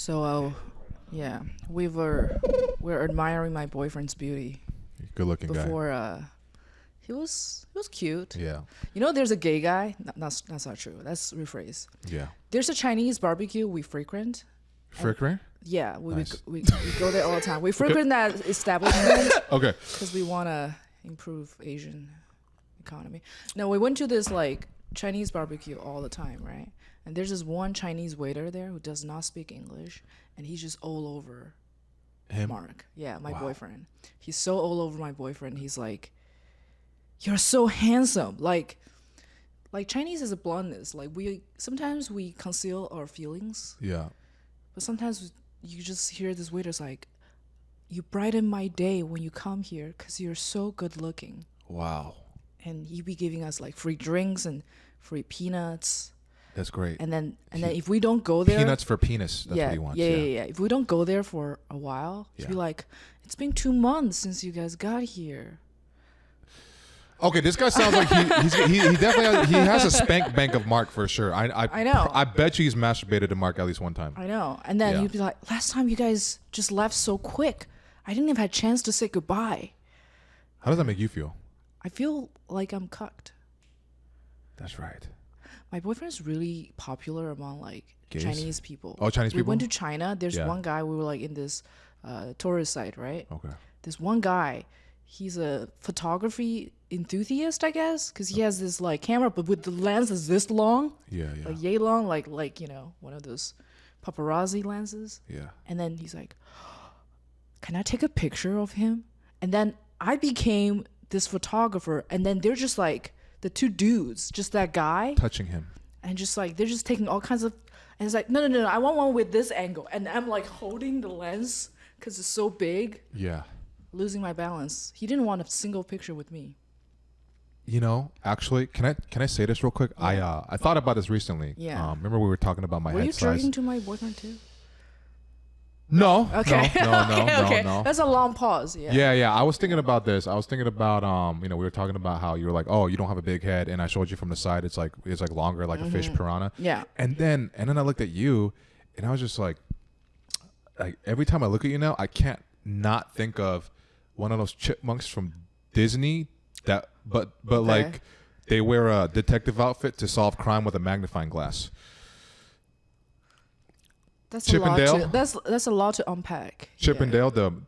So, yeah, we're admiring my boyfriend's beauty Good looking guy. before. He was cute. Yeah. You know, there's a gay guy. That's not true. That's rephrase. Yeah. There's a Chinese barbecue we frequent. Fricker? Yeah, Nice. we go there all the time. We frequent that establishment Okay. because we want to improve Asian economy. No, we went to this like Chinese barbecue all the time, right? And there's this one Chinese waiter there who does not speak English, and he's just all over Him? Mark. Yeah, my Wow. boyfriend. He's so all over my boyfriend. He's like, "You're so handsome." Like Chinese is a bluntness. Like sometimes we conceal our feelings, Yeah. but sometimes you just hear this waiter's like, "You brighten my day when you come here because you're so good looking." Wow. And he be giving us like free drinks and free peanuts. That's great. And then if we don't go there, Peanuts for penis. That's yeah, what he wants. yeah. If we don't go there for a while, he'd be Yeah. like, "It's been 2 months since you guys got here." Okay, this guy sounds like he definitely has a spank bank of Mark for sure. I know. I bet you he's masturbated to Mark at least one time. I know. And then Yeah. he'd be like, "Last time you guys just left so quick. I didn't even have a chance to say goodbye." How does that make you feel? I feel like I'm cucked. That's right. My boyfriend's really popular among like Gays? Chinese people. Oh, Chinese we people? went to China. There's Yeah. one guy. We were like in this tourist site, right? Okay. This one guy, he's a photography enthusiast, I guess, because he has this like camera, but with the lens is this long, Yeah, yeah. like yay long, like you know, one of those paparazzi lenses. Yeah. And then he's like, "Can I take a picture of him?" And then I became this photographer, and then they're just like the two dudes, just that guy, Touching him. and just like they're just taking all kinds of, and it's like, no, I want one with this angle, and I'm like holding the lens because it's so big, Yeah. losing my balance. He didn't want a single picture with me. You know, actually, can I say this real quick? Yeah. I thought about this recently. Yeah. Remember we were talking about my Were head you size? jerking to my boyfriend too? No. Okay. Okay. No. That's a long pause. Yeah. Yeah. I was thinking about this. I was thinking about we were talking about how you were like, oh, you don't have a big head, and I showed you from the side. It's like longer, like a fish piranha. Yeah. And then I looked at you, and I was just like every time I look at you now, I can't not think of one of those chipmunks from Disney that, but like they wear a detective outfit to solve crime with a magnifying glass. That's Chip a lot and Dale? to, that's a lot to unpack. Chip Yeah. and Dale,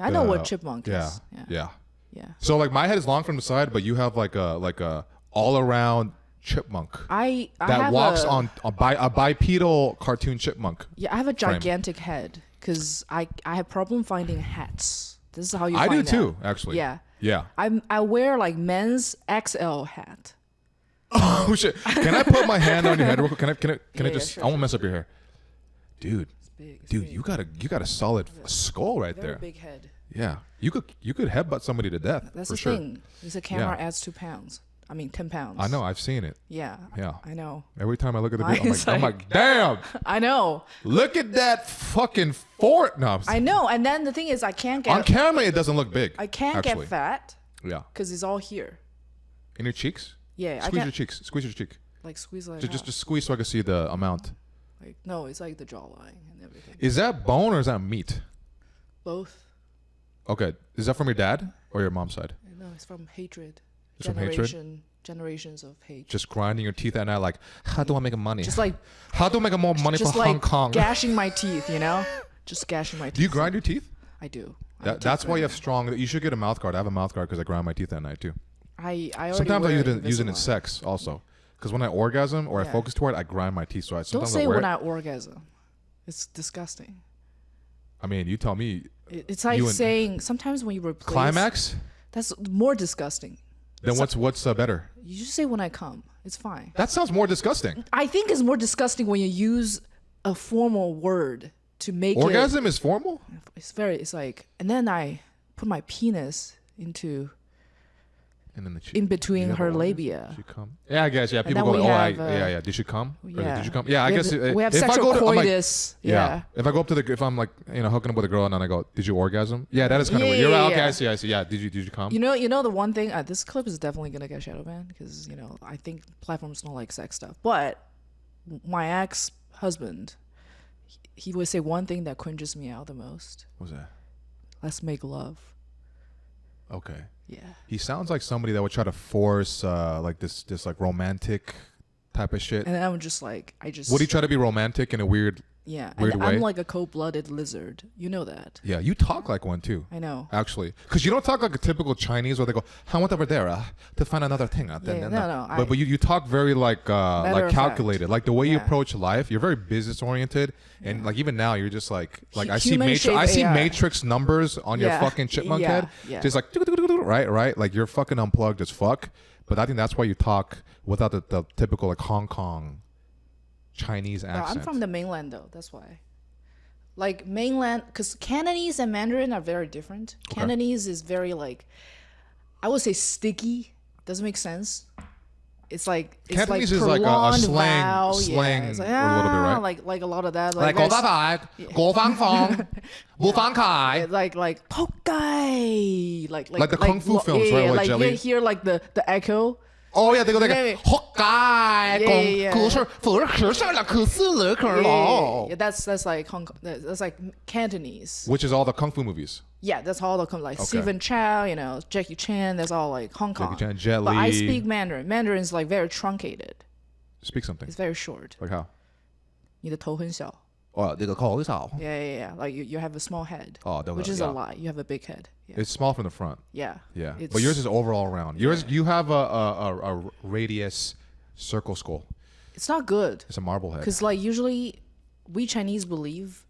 I know what chipmunk yeah, is. yeah. Yeah. So like my head is long from the side, but you have like a all around chipmunk I that have walks a, on a bipedal cartoon chipmunk. Yeah, I have a frame. gigantic head because I have problem finding hats. This is how you I find do too, that. actually. Yeah. Yeah. I wear like men's XL hat. Oh shit! Can I put my hand on your head real quick? Can I Yeah, just? sure, I won't mess up your hair, dude. It's big. It's Dude, big. you got a solid skull right Very there. big head. Yeah, you could headbutt somebody to death. That's for the sure. thing. This camera Yeah. adds 2 pounds. I mean 10 pounds. I know. I've seen it. Yeah. Yeah. I know. Every time I look at the I video, was I'm like, damn! I know. Look at that fucking fort. No, I know. And then the thing is, I can't on get. camera it doesn't look big. I can't actually. get fat Yeah, because it's all here. in your cheeks. Yeah. I Squeeze your can't cheeks. Squeeze your cheek. like squeeze like Just, that. just squeeze so I can see the amount. Like no, it's like the jawline and everything. Is that bone or is that meat? Both. Okay, is that from your dad or your mom's side? No, it's from hatred. It's from hatred? Generations of hate. Just grinding your teeth at night, like, how do I make money? Just like How do I make more money just for like Hong Kong? gashing my teeth, you know? Just gashing my teeth. Do you grind your teeth? I do. That's why you have strong. You should get a mouth guard. I have a mouth guard because I grind my teeth at night too. I already Sometimes I wear use it in Invisalign. sex also, because when I orgasm or I Yeah. focus toward it, I grind my teeth. So I Don't sometimes say I wear when it. I orgasm. It's disgusting. I mean, you tell me. It's like You and- saying sometimes when you replace Climax. that's more disgusting. Then what's better? You just say when I come. It's fine. That sounds more disgusting. I think it's more disgusting when you use a formal word to make Orgasm is formal. it's like, and then I put my penis into And then the in between you have her orgasm? labia. Did she come? Yeah, I guess. Yeah, people then go we like, have, yeah. Did she come? Or Yeah. Did you come? Yeah, I We guess. have, we have if I sexual go to, I'm like, coitus. yeah. If I go up to if I'm like hooking up with a girl and then I go, did you orgasm? Yeah, that is kind of Yeah, weird. You're yeah, right. Okay, yeah. I see. Yeah, did you come? You know the one thing. This clip is definitely gonna get shadow banned because I think platforms don't like sex stuff. But my ex-husband, he would say one thing that cringes me out the most. What's that? Let's make love. Okay. Yeah. He sounds like somebody that would try to force like this like romantic type of shit. And I'm just like, Would he try to be romantic in a weird and way? I'm like a cold-blooded lizard. You know that. Yeah, you talk like one too. I know. Actually, because you don't talk like a typical Chinese where they go, "I went over there to find another thing." No. But you talk very like calculated, like the way you Yeah. approach life. You're very business oriented, and like even now, you're just like I see Human-shaped AI. matrix numbers on your fucking chipmunk head, just like right, like you're fucking unplugged as fuck. But I think that's why you talk without the typical like Hong Kong Chinese No, accent. I'm from the mainland though. That's why. Like mainland, because Cantonese and Mandarin are very different. Okay. Cantonese is very like, I would say sticky. Doesn't make sense. It's like Cantonese is prolonged like a slang vowel. slang It's like, a little bit, right? Like a lot of that. like very like poke guy, like the kung fu films, right? Like like jelly. you hear like the echo. Oh yeah, they go like Yeah, yeah. Yeah, that's like Hong Kong. That's like Cantonese. which is all the kung fu movies. Yeah, that's all the like Okay. Stephen Chow, Jackie Chan. That's all like Hong Kong. Jackie Chan, Jet But I Li. speak Mandarin. Mandarin is like very truncated. Speak something. It's very short. Like how? 你的头很小. Oh, they go call this out. Yeah. Like you have a small head. Oh, which is a lie. You have a big head. Yeah. It's small from the front. Yeah. Yeah, It's, but yours is overall round. Yours, you have a radius circle skull. It's not good. It's a marble head. Because like usually we Chinese believe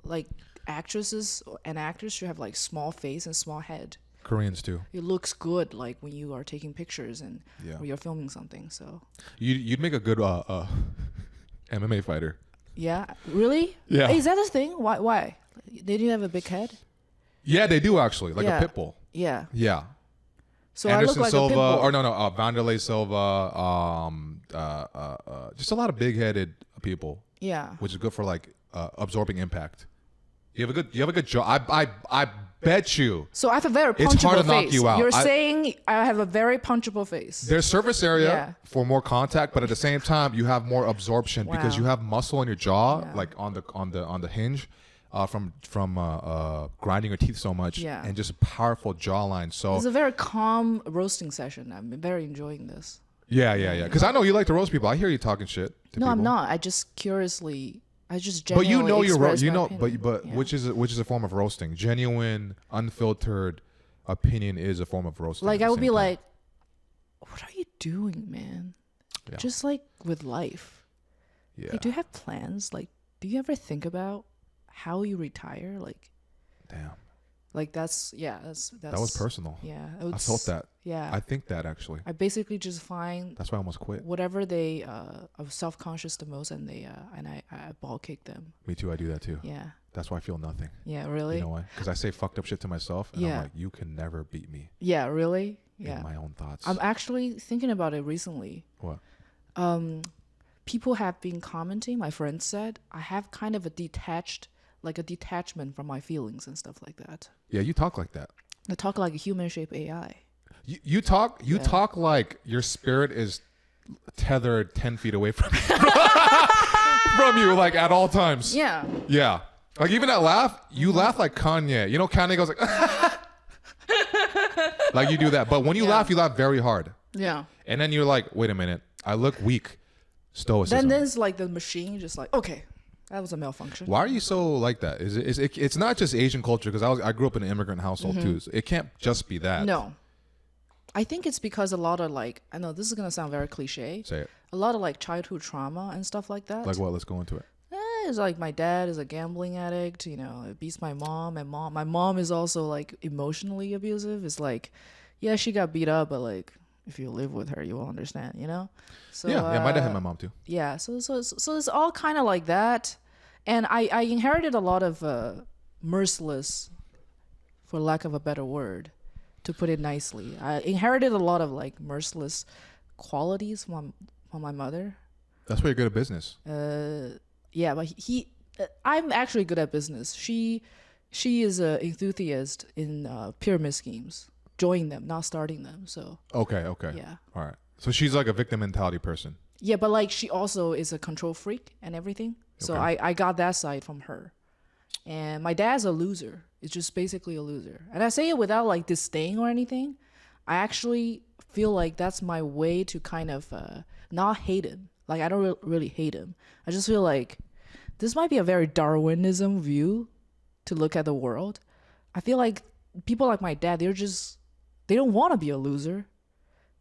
like actresses and actors should have like small face and small head. Koreans too. It looks good like when you are taking pictures and Yeah. when you're filming something. So You'd make a good MMA fighter. yeah, really? Yeah. Is that a thing? Why? They do have a big head? Yeah, they do actually, like Yeah. a pit bull. Yeah. Yeah. So I Anderson look like Silva, a pit bull. or no, Vanderlei Silva, just a lot of big-headed people, Yeah. which is good for like absorbing impact. You have a good jaw. I bet you. So I have a very punchable It's hard to knock face. you out. You're saying I have a very punchable face. There's surface area Yeah. for more contact, but at the same time, you have more absorption because Wow. you have muscle in your jaw, Yeah. like on the hinge, from grinding your teeth so much, Yeah. and just a powerful jawline. So It's a very calm roasting session. I'm very enjoying this. yeah. Because I know you like to roast people. I hear you talking shit to No, people. I'm not. I just curiously, I just But genuinely you know you're express my opinion. but Yeah. which is a form of roasting. Genuine, unfiltered opinion is a form of roasting. Like at I the would be same time. like, what are you doing, man? Yeah. Just like with life. yeah, Like, do you have plans? Like, do you ever think about how you retire? damn, That's that was personal. Yeah, I felt that. Yeah, I think that actually. I basically just find That's why I almost quit. whatever they are self-conscious the most, and I ball kick them. Me too. I do that too. Yeah, That's why I feel nothing. yeah, really. You know why? Because I say fucked up shit to myself, and Yeah. I'm like, you can never beat me Yeah, really. in Yeah, my own thoughts. I'm actually thinking about it recently. What? People have been commenting. My friend said I have kind of a detachment from my feelings and stuff like that. Yeah, you talk like that. I talk like a human-shaped AI. You talk like your spirit is tethered 10 feet away from from you, like at all times. Yeah. Yeah. Like even that laugh, you laugh like Kanye. You know, Kanye goes like, like you do that. But when you laugh, you laugh very hard. Yeah. And then you're like, wait a minute, I look weak. Stoicism. Then there's like the machine, just like, okay, that was a malfunction. Why are you so like that? It's not just Asian culture, because I grew up in an immigrant household too. So it can't just be that. No. I think it's because a lot of like, I know this is going to sound very cliche. Say it. A lot of like childhood trauma and stuff like that. Like what? Let's go into it. It's like my dad is a gambling addict, it beats my mom. And my mom is also like emotionally abusive. It's like, yeah, she got beat up, but like if you live with her, you will understand, So Yeah, my dad had my mom too. Yeah, so it's all kind of like that. And I inherited a lot of merciless, for lack of a better word, to put it nicely. I inherited a lot of like merciless qualities from my mother. That's why you're good at business. Yeah, but I'm actually good at business. She is an enthusiast in pyramid schemes, joining them, not starting them. So Okay. yeah, All right. So she's like a victim mentality person. yeah, but like she also is a control freak and everything. So Okay. I got that side from her. And my dad's a loser. It's just basically a loser. And I say it without like disdain or anything. I actually feel like that's my way to kind of not hate him. Like I don't really hate him. I just feel like this might be a very Darwinism view to look at the world. I feel like people like my dad, they don't want to be a loser,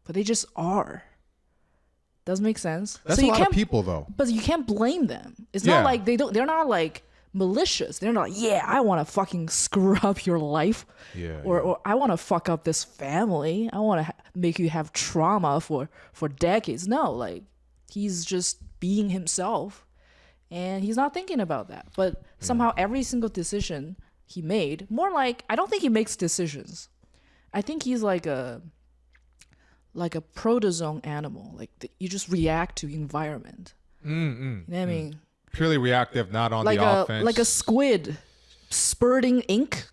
but they just are. Does make sense? That's So a you lot of can't, people, though. but you can't blame them. It's Yeah. not like they're not like malicious. They're not, yeah, I want to fucking screw up your life. Yeah. Or I want to fuck up this family. I want to make you have trauma for decades. No, like he's just being himself and he's not thinking about that. But somehow every single decision he made, more like, I don't think he makes decisions. I think he's like a protozoan animal. Like you just react to environment. You know what I mean? Purely reactive, not on Like the offense. like a squid spurting ink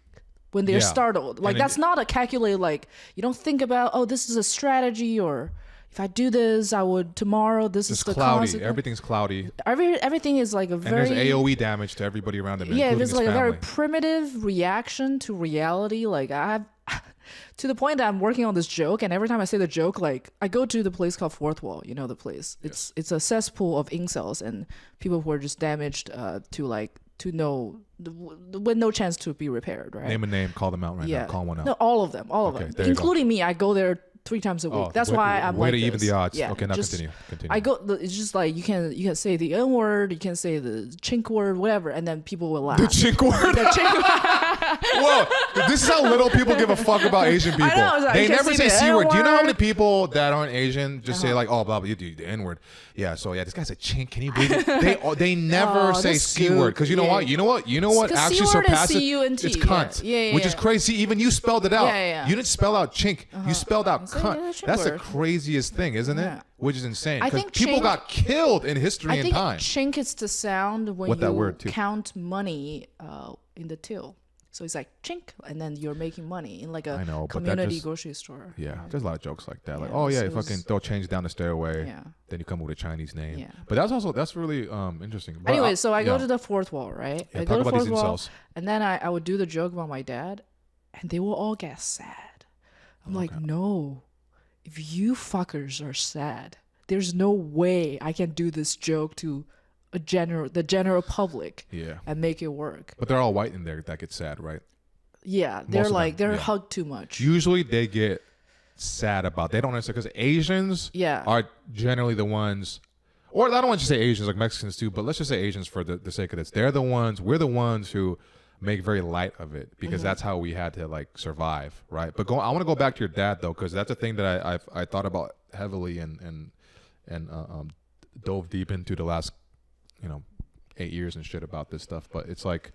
when they're Yeah. startled. Like And that's not a calculated, like you don't think about, oh, this is a strategy, or if I do this, I would tomorrow. This It's is the cloudy. consequence. Everything's cloudy. Everything is like a And very there's AOE damage to everybody around him, yeah, including there's his like a very family. primitive reaction to reality. Like I have to the point that I'm working on this joke, and every time I say the joke, like I go to the place called Fourth Wall. You know the place. It's a cesspool of incels and people who are just damaged with no chance to be repaired. Right? Name a name, call them out right Yeah. now. Call one out. No, all of them, Okay, there them, you go. including me. I go there 3 times a week. That's why I'm way like to even this. the odds. Yeah, Okay, now just- continue. I go. It's just like you can say the N word, you can say the chink word, whatever, and then people will laugh. The chink word. The chink Whoa, this is how little people give a fuck about Asian people. know, it's like, They you can never say say the C word. Do you know how N-word. many people that aren't Asian just say like, oh, blah, blah, you do the N word. Yeah, so yeah, this guy's a chink. Can you believe it? They never Oh, say that's C good. word. Because you know Yeah. what? You know what? You know what 'Cause actually C word is surpasses C-U-N-T, It's yeah. cunt. Yeah, which is yeah. crazy. Even you spelled it out. Yeah. You didn't spell out chink. You spelled out So, yeah, cunt. that's your That's the word. craziest thing, isn't it? Yeah. Which is insane. I Because think people chink- got killed in history I and think time. chink is the sound when What that you word, too. count money in the till. So it's like chink, and then you're making money in like a I know, but that community just- grocery store. Yeah, there's a lot of jokes like that. Like, Yeah, oh yeah, so you it was- fucking throw change down the stairway. Yeah. Then you come with a Chinese name. Yeah. But that's really interesting. But Anyway, so I go yeah. to the Fourth Wall, right? Yeah, I talk go to about Fourth these Wall, incels. and then I would do the joke about my dad, and they will all get sad. I'm like, no, if you fuckers are sad, there's no way I can do this joke to the general public Yeah. and make it work. But they're all white in there that get sad, right? Yeah, Most of them, they're yeah. hugged too much. Usually they get sad about. They don't understand because Asians Yeah. are generally the ones, or I don't want to say Asians like Mexicans too, but let's just say Asians for the sake of this. We're the ones who make very light of it because that's how we had to like survive, right? But I want to go back to your dad though, because that's a thing that I thought about heavily and dove deep into the last 8 years and shit about this stuff. But it's like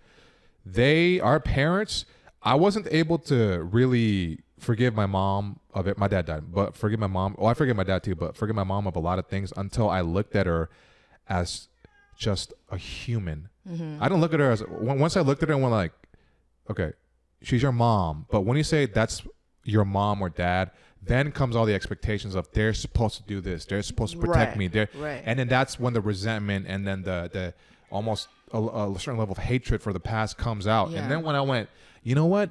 our parents. I wasn't able to really forgive my mom of it. My dad died, but forgive my mom. Oh, I forgive my dad too, but forgive my mom of a lot of things until I looked at her as just a human. I don't look at her as once I looked at her and went like, okay, she's your mom. But when you say that's your mom or dad, then comes all the expectations of they're supposed to do this, they're supposed to protect Right, me, right. and then that's when the resentment and then the almost a certain level of hatred for the past comes out. Yeah. And then when I went, you know what?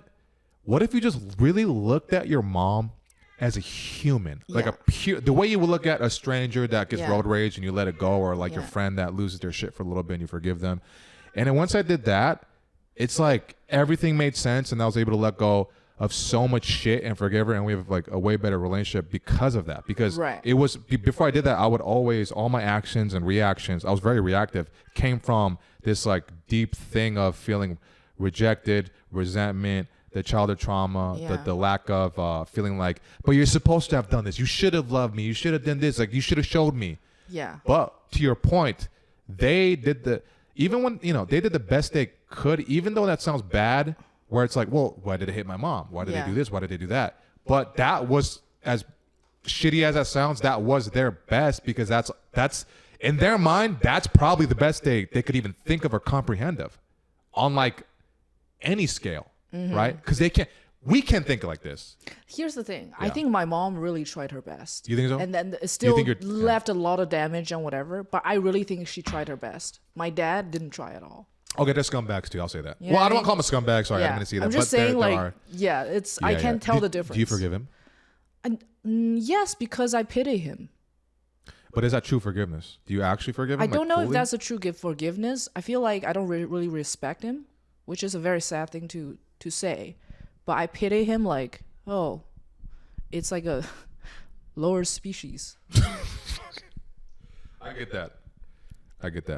What if you just really looked at your mom as a human, like Yeah. the way you would look at a stranger that gets Yeah. road rage and you let it go, or like your Yeah. friend that loses their shit for a little bit and you forgive them. And then once I did that, it's like everything made sense, and I was able to let go of so much shit and forgive her, and we have like a way better relationship because of that. Because Right. it was before I did that, I would always all my actions and reactions, I was very reactive, came from this like deep thing of feeling rejected, resentment, the childhood trauma, Yeah. the lack of feeling like, but you're supposed to have done this. You should have loved me. You should have done this. Like you should have showed me. Yeah. But to your point, they did even when they did the best they could, even though that sounds bad, where it's like, well, why did it hit my mom? Why did Yeah. they do this? Why did they do that? But that was, as shitty as that sounds, that was their best, because that's in their mind, that's probably the best they could even think of or comprehend of on like any scale, right? Because they can't. We can think like this. Here's the thing. Yeah. I think my mom really tried her best. You think so? And then it still think you're- left a lot of damage and whatever. But I really think she tried her best. My dad didn't try at all. Okay, they're scumbags too. I'll say that. You Well, know I don't what want to call him a scumbag. Sorry, I didn't mean to see that. I'm just but saying, there like, are, it's. I can't tell the difference. Do you forgive him? Yes, because I pity him. But is that true forgiveness? Do you actually forgive him? I don't know if fully? that's a true gift forgiveness. I feel like I don't really respect him, which is a very sad thing to say. But I pity him like, oh, it's like a lower species. I get that.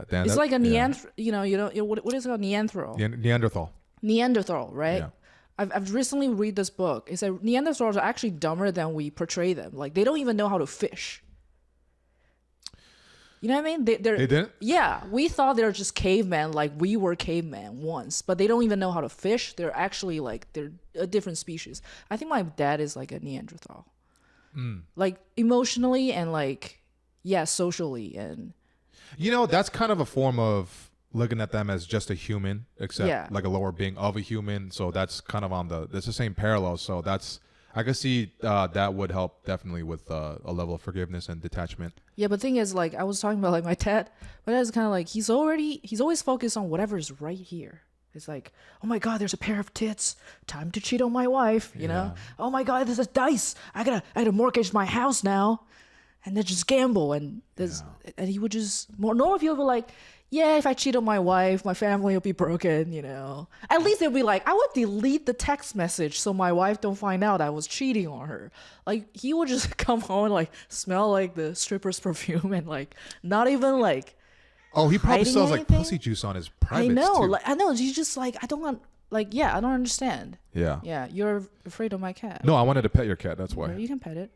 Dan, It's that- like a yeah. what is it called? Neanderthal. Neanderthal, right? Yeah. I've recently read this book. It said Neanderthals are actually dumber than we portray them. Like they don't even know how to fish. You know what I mean? They didn't? Yeah, we thought they were just cavemen, like we were cavemen once, but they don't even know how to fish. They're actually like they're a different species. I think my dad is like a Neanderthal, like emotionally and like socially and. You know, that's kind of a form of looking at them as just a human, except like a lower being of a human. So that's kind of it's the same parallel. So I can see that would help definitely with a level of forgiveness and detachment. Yeah, but thing is, like I was talking about, like my dad is kind of like he's always focused on whatever's right here. It's like, oh my God, there's a pair of tits. Time to cheat on my wife. You know? Oh my God, there's a dice. I gotta mortgage my house now. And then just gamble, and and he would just more normal people were like, yeah, if I cheat on my wife, my family will be broken, you know. At least they'll be like, I would delete the text message so my wife don't find out I was cheating on her. Like he would just come home and like smell like the stripper's perfume and like not even like. Oh, he probably hiding sells like anything? pussy juice on his privates I know, too. like I know. He's just like I don't want. Like I don't understand. Yeah. Yeah, you're afraid of my cat. No, I wanted to pet your cat. That's why. You can pet it.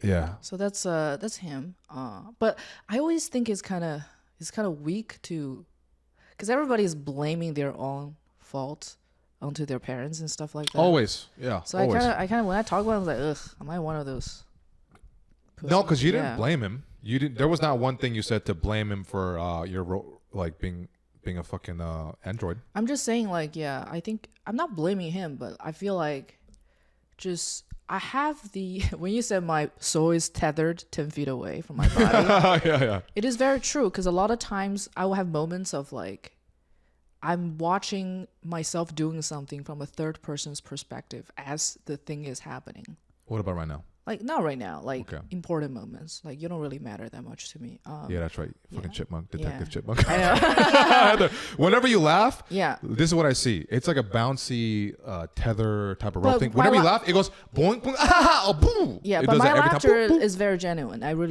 Yeah. So that's him. But I always think it's kind of weak to, because everybody is blaming their own fault onto their parents and stuff like that. Always. Yeah. So always. I kind of when I talk about it, I was like, ugh, am I one of those? No, because you didn't Yeah. blame him. You didn't. There was not one thing you said to blame him for like being a fucking android. I'm just saying, like, yeah, I think I'm not blaming him, but I feel like just I have the when you said my soul is tethered 10 feet away from my body. Yeah. It is very true because a lot of times I will have moments of like I'm watching myself doing something from a third person's perspective as the thing is happening. What about right now? Like not right now, like Okay. important moments. Like you don't really matter that much to me. Yeah, that's right. Fucking chipmunk, detective chipmunk. I know. Whenever you laugh, Yeah. this is what I see. It's like a bouncy tether type of rope But thing. my Whenever you laugh, it goes boing, boing, ah, oh, boom. Yeah, It but does my that every time. laughter Boop, boop. is very genuine. I know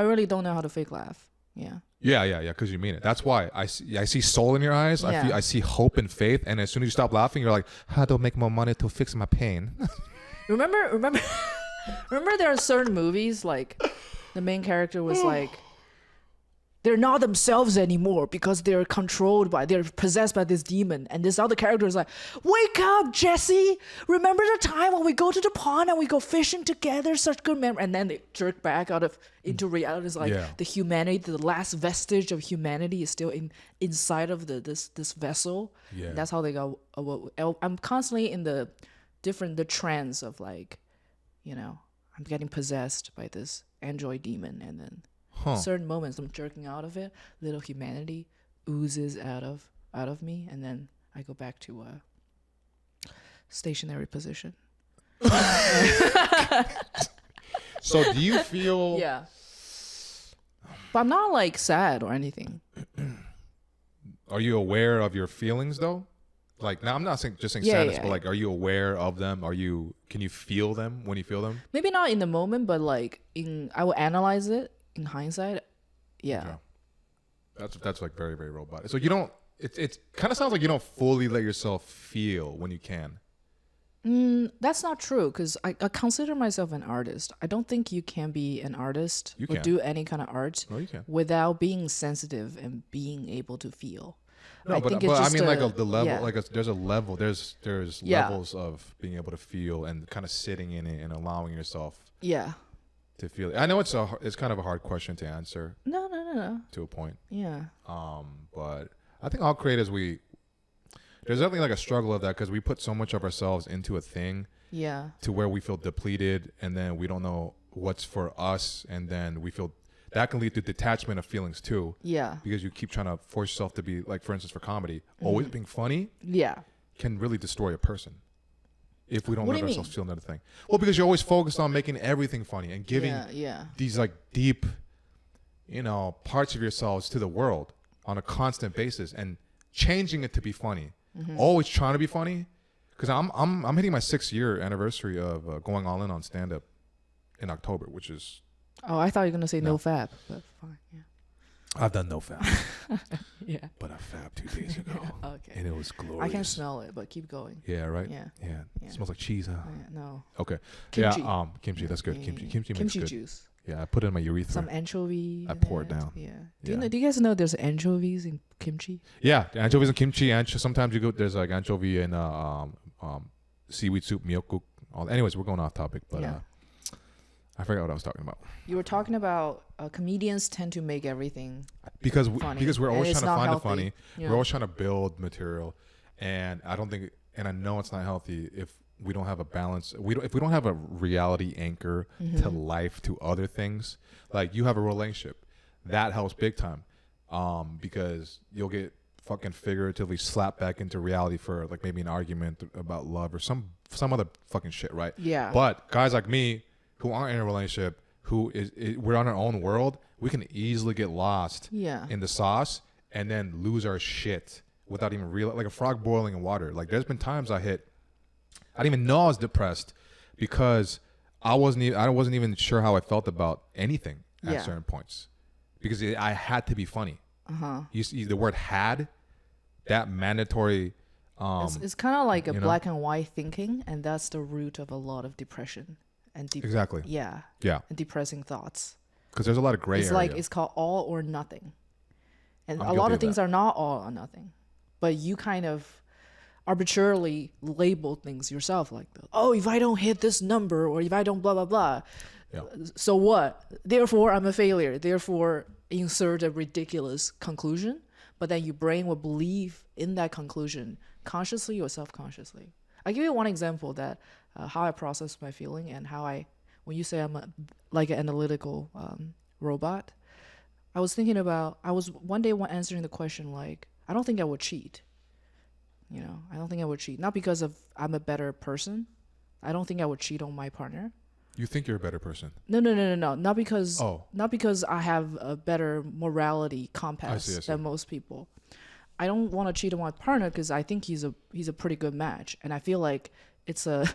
really don't know how to fake laugh. Yeah. Yeah, because you mean it. That's why I see soul in your eyes. Yeah. I see hope and faith. And as soon as you stop laughing, you're like, how do I make more money to fix my pain? Remember there are certain movies like the main character was like they're not themselves anymore because they're possessed by this demon, and this other character is like, wake up, Jesse, remember the time when we go to the pond and we go fishing together, such good memory, and then they jerk back into reality. It's like the humanity, the last vestige of humanity is still inside of this vessel. Yeah. That's how they go. I'm constantly in the trends of like, I'm getting possessed by this android demon, and then certain moments I'm jerking out of it, little humanity oozes out of me, and then I go back to a stationary position. So do you feel... Yeah. But I'm not like sad or anything. Are you aware of your feelings though? Like, now I'm not saying sadness, but like, are you aware of them? Can you feel them when you feel them? Maybe not in the moment, but like I will analyze it in hindsight. Yeah. Okay. That's like very, very robotic. So you don't, it kind of sounds like you don't fully let yourself feel when you can. That's not true, because I consider myself an artist. I don't think you can be an artist or do any kind of art without being sensitive and being able to feel. No, but I mean, like the level, there's a level, there's levels of being able to feel and kind of sitting in it and allowing yourself to feel it. I know it's kind of a hard question to answer. No. To a point. Yeah. But I think all creators there's definitely like a struggle of that because we put so much of ourselves into a thing Yeah. to where we feel depleted, and then we don't know what's for us, and then we feel that can lead to detachment of feelings too. Yeah. Because you keep trying to force yourself to be like, for instance, for comedy, always being funny Yeah. can really destroy a person if we don't What let do you ourselves mean? feel another thing. Well, because you're always focused on making everything funny and giving Yeah. these like deep, parts of yourselves to the world on a constant basis and changing it to be funny. Always trying to be funny. Because I'm hitting my 6-year anniversary of going all in on stand up in October, which is Oh, I thought you were gonna say no fab, but fine. Yeah. I've done no fab, Yeah. but I fabbed 2 days ago, Okay. and it was glorious. I can smell it, but keep going. Yeah, right. Yeah. Yeah. Yeah. It smells like cheese, huh? Oh, yeah, no. Okay. Kimchi. Yeah. Kimchi. That's good. Yeah, Kimchi. yeah, Kimchi makes Kimchi good. juice. Yeah, I put it in my urethra. Some anchovy. I in pour it it. down. Yeah. Yeah. Do you guys know there's anchovies in kimchi? Yeah, the anchovies and kimchi. Sometimes you go. There's like anchovy and seaweed soup, miyokuk. Anyways, we're going off topic, but Yeah. I forgot what I was talking about. You were talking about comedians tend to make everything Because funny. we're And always it's trying to not find healthy. the funny. Yeah. We're always trying to build material, and I don't think, and I know it's not healthy if we don't have a balance. If we don't have a reality anchor to life, to other things. Like you have a relationship, that helps big time, because you'll get fucking figuratively slapped back into reality for like maybe an argument about love or some other fucking shit, right? Yeah. But guys like me who aren't in a relationship, we're on our own world, we can easily get lost Yeah. in the sauce and then lose our shit without even like a frog boiling in water. Like there's been times I didn't even know I was depressed because I wasn't even sure how I felt about anything at Yeah. certain points because I had to be funny. Uh-huh. You see the word had, that mandatory. It's kind of like a you know? black and white thinking, and that's the root of a lot of depression and Exactly. Yeah. Yeah. And depressing thoughts. Because there's a lot of gray It's area. like it's called all or nothing, and I'm a lot guilty of of things that. are not all or nothing, but you kind of arbitrarily label things yourself like that. Oh, if I don't hit this number, or if I don't blah blah blah, Yeah. so what? Therefore, I'm a failure. Therefore, insert a ridiculous conclusion, but then your brain will believe in that conclusion consciously or subconsciously. I'll give you one example that how I process my feeling and when you say I'm like an analytical robot, I was one day answering the question like, I don't think I would cheat. I don't think I would cheat. Not because I'm a better person. I don't think I would cheat on my partner. You think you're a better person. No. Not because Oh. not because I have a better morality compass I see. than most people. I don't want to cheat on my partner because I think he's a pretty good match, and I feel like it's a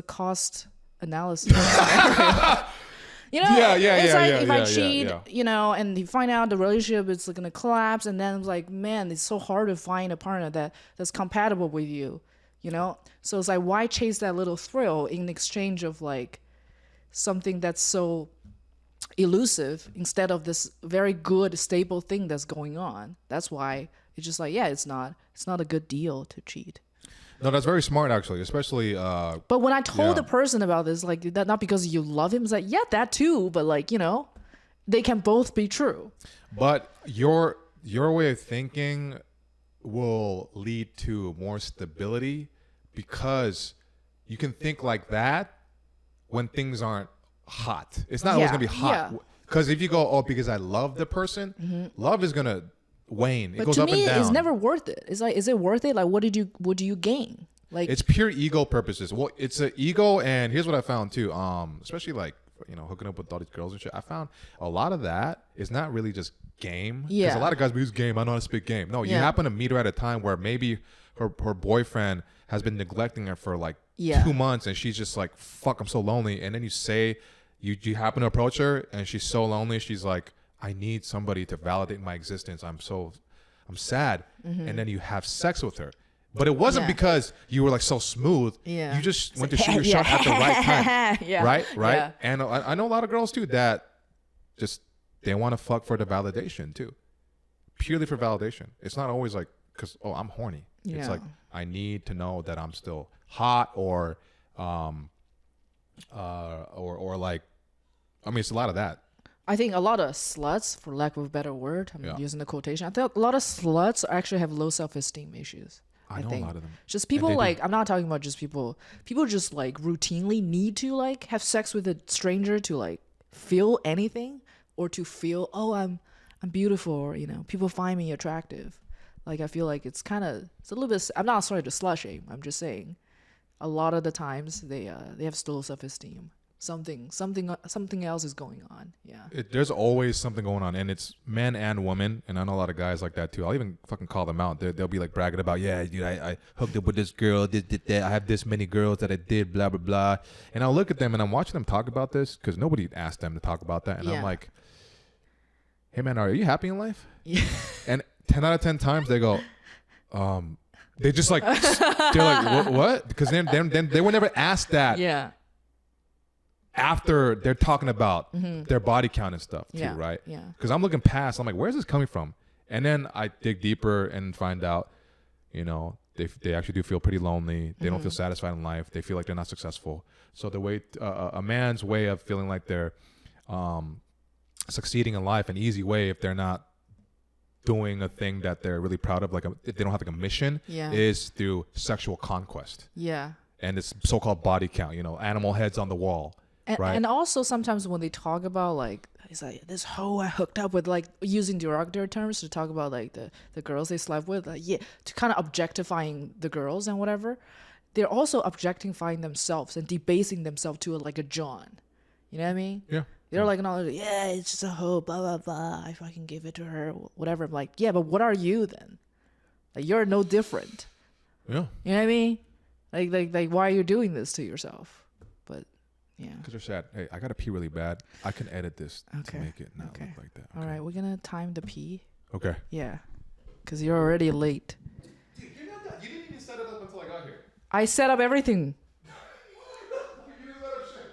cost analysis. Yeah, it's like if I yeah, cheat, yeah. and you find out the relationship is gonna collapse, and then it's like, man, it's so hard to find a partner that's compatible with you, So it's like, why chase that little thrill in exchange of like something that's so elusive instead of this very good stable thing that's going on? That's why it's just like, yeah, it's not a good deal to cheat. No, that's very smart actually, especially But when I told Yeah. the person about this, like that, not because you love him, it's like, yeah, that too, but like, they can both be true. but your way of thinking will lead to more stability because you can think like that when things aren't hot. It's not always Yeah, gonna be hot. yeah. Because if you go, because I love the person, love is gonna wane. It But goes to up me, and down. it's never worth it. It's like, is it worth it? Like, what do you gain? Like, It's pure ego purposes. Well, it's an ego, and here's what I found too. Especially like hooking up with all these girls and shit. I found a lot of that is not really just game. Because Yeah. a lot of guys use game. I know how to speak game. No, you Yeah. happen to meet her at a time where maybe her boyfriend has been neglecting her for like Yeah. 2 months, and she's just like, "Fuck, I'm so lonely." And then you say, you happen to approach her, and she's so lonely. She's like, "I need somebody to validate my existence. I'm sad." And then you have sex with her. But it wasn't Yeah. because you were like so smooth. Yeah. You just went to shoot your shot at the right time. Yeah. Right? Yeah. And I know a lot of girls too that just they want to fuck for the validation too. Purely for validation. It's not always like because I'm horny. It's Yeah. like I need to know that I'm still hot or like I mean it's a lot of that. I think a lot of sluts, for lack of a better word, I'm Yeah. using the quotation. I think a lot of sluts actually have low self-esteem issues. I know think a lot of them. just And they people do. like I'm not talking about just people just like routinely need to like have sex with a stranger to like feel anything or to feel, oh, I'm beautiful, or people find me attractive. Like I feel like it's a little bit. I'm not sorry to slut shame. I'm just saying a lot of the times they have low self-esteem. Something else is going on. Yeah. There's always something going on, and it's men and women, and I know a lot of guys like that too. I'll even fucking call them out. They'll be like bragging about, yeah, dude, I hooked up with this girl, did that. I have this many girls that I did, blah, blah, blah. And I'll look at them, and I'm watching them talk about this, because nobody asked them to talk about that. And I'm Yeah. like, hey, man, are you happy in life? Yeah. And 10 out of 10 times, they go, they just like, they're like, what? Because then they were never asked that. Yeah. After they're talking about their body count and stuff too, Yeah. right? Yeah. Because I'm looking past, I'm like, where's this coming from? And then I dig deeper and find out, they actually do feel pretty lonely. They don't feel satisfied in life. They feel like they're not successful. So the way a man's way of feeling like they're succeeding in life, an easy way if they're not doing a thing that they're really proud of, like if they don't have like a mission, Yeah. is through sexual conquest. Yeah. And it's so-called body count, animal heads on the wall. Right. And also sometimes when they talk about like, it's like this hoe I hooked up with, like using derogatory terms to talk about like the girls they slept with, like, yeah, to kind of objectifying the girls and whatever, they're also objectifying themselves and debasing themselves to like a John. You know what I mean? Yeah. They're like, no, yeah, it's just a hoe, blah blah blah. I fucking give it to her, whatever. I'm like, yeah, but what are you then? Like you're no different. Yeah. You know what I mean? Like why are you doing this to yourself? But yeah. Because they're sad. Hey, I got to pee really bad. I can edit this Okay. to make it not Okay. look like that. All right, we're gonna time the pee. Okay. Yeah, because you're already late. Dude, you're not that. You didn't even set it up until I got here. I set up everything. You didn't set up shit.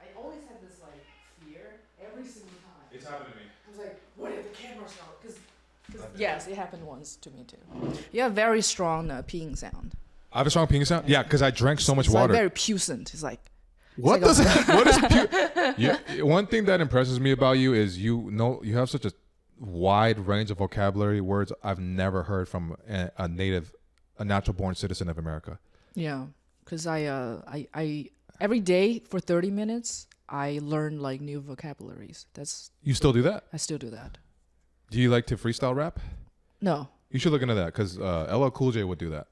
I always had this like fear every single time. It's happened to me. I was like, what if the camera's not? Because yes, it happened once to me too. You have very strong peeing sound. I have a strong peeing sound? Yeah, because I drank so much It's water. like very puissant. It's like What like does what is one thing that impresses me about you is you have such a wide range of vocabulary words I've never heard from a natural born citizen of America. yeah, because I every day for 30 minutes I learn like new vocabularies. You still do that? I still do that. Do you like to freestyle rap? No, You should look into that because LL Cool J would do that.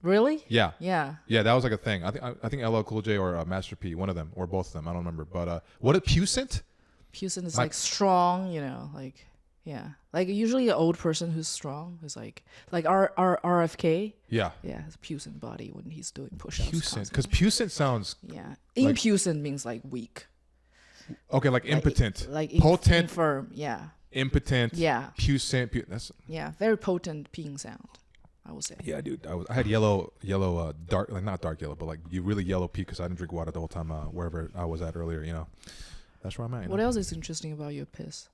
really? Yeah. Yeah. Yeah, that was like a thing. I think LL Cool J or Master P, one of them or both of them. I don't remember. But what is puissant? Puissant is My- like strong, like yeah, like usually an old person who's strong is like our RFK. Yeah. Yeah, his puissant body when he's doing push-ups. Puissant, constantly. because puissant sounds Yeah, like- impuissant means like weak. okay, like impotent, Like potent, infirm. Yeah, impotent. yeah, Puissant. That's yeah. Very potent peeing sound, I would say. yeah, dude. I had yellow, dark, like not dark yellow, but like you really yellow pee because I didn't drink water the whole time wherever I was at earlier. That's where I'm at. What else is interesting about your piss?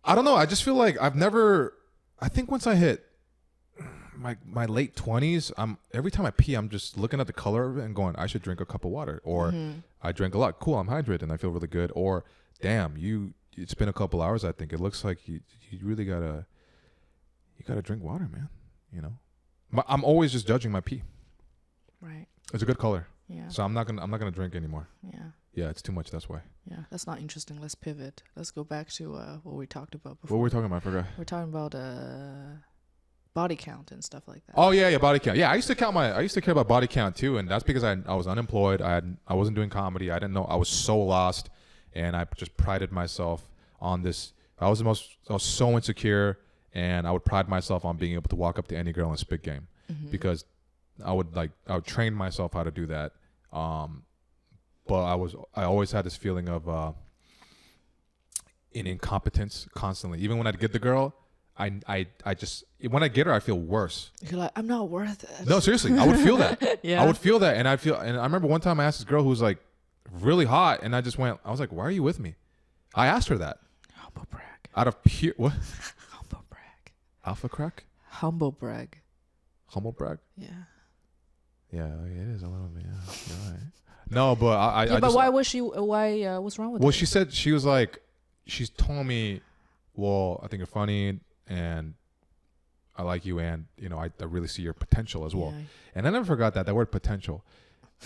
I don't know. I just feel like I've never. I think once I hit my late 20s, every time I pee, I'm just looking at the color of it and going, I should drink a cup of water, or I drank a lot. Cool, I'm hydrated and I feel really good. Or damn, it's been a couple hours. I think it looks like you really gotta drink water, man. I'm always just judging my pee. Right. It's a good color, Yeah. so I'm not gonna drink anymore. Yeah. Yeah, it's too much. That's why. Yeah. That's not interesting. Let's pivot. Let's go back to what we talked about What before. were we talking about? I forgot. We're talking about body count and stuff like that. Oh yeah, body count. Yeah, I used to care about body count too, and that's because I was unemployed. I wasn't doing comedy. I didn't know. I was so lost, and I just prided myself on this. I was so insecure, and I would pride myself on being able to walk up to any girl and spit game, because I would train myself how to do that. But I always had this feeling of in incompetence constantly. Even when I'd get the girl, I just when I get her, I feel worse. You're like, I'm not worth it. No, seriously, I would feel that. Yeah. I would feel that, and I remember one time I asked this girl who was like really hot, and I was like, why are you with me? I asked her that. Humble brag. Out of pure what? Humble brag. Alpha crack? Humble brag. Humble brag? Yeah. Yeah, it is a little bit. Yeah, you're right. No, but I but just, why was she? Why? What's wrong with? Well, her? she said she was like, she's told me, well, I think you're funny, and I like you, and I really see your potential as well. Yeah. And I never forgot that word potential.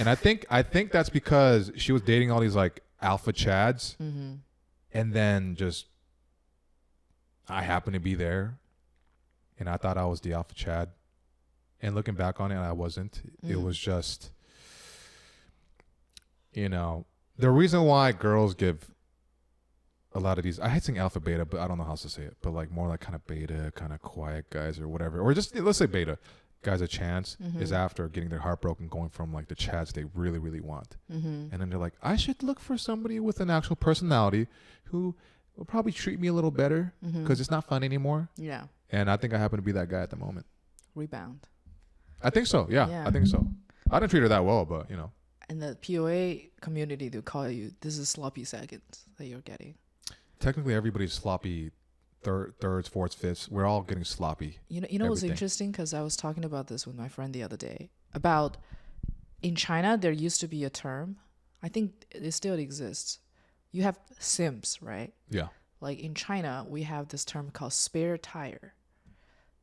And I think that's because she was dating all these like alpha chads, and then just I happened to be there, and I thought I was the alpha chad, and looking back on it, I wasn't. It was just, the reason why girls give a lot of these, I hate saying alpha beta, but I don't know how else to say it, but like more like kind of beta, kind of quiet guys or whatever, or just let's say beta guys a chance is after getting their heart broken, going from like the chads they really, really want. And then they're like, I should look for somebody with an actual personality who will probably treat me a little better because it's not fun anymore. Yeah. And I think I happen to be that guy at the moment. Rebound. I think so. Yeah. I think so. I didn't treat her that well, but In the POA community, they call you, this is sloppy seconds that you're getting. Technically, everybody's sloppy thirds, fourths, fifths. We're all getting sloppy. You know what's interesting? Because I was talking about this with my friend the other day. About in China, there used to be a term. I think it still exists. You have simps, right? Yeah. Like in China, we have this term called spare tire.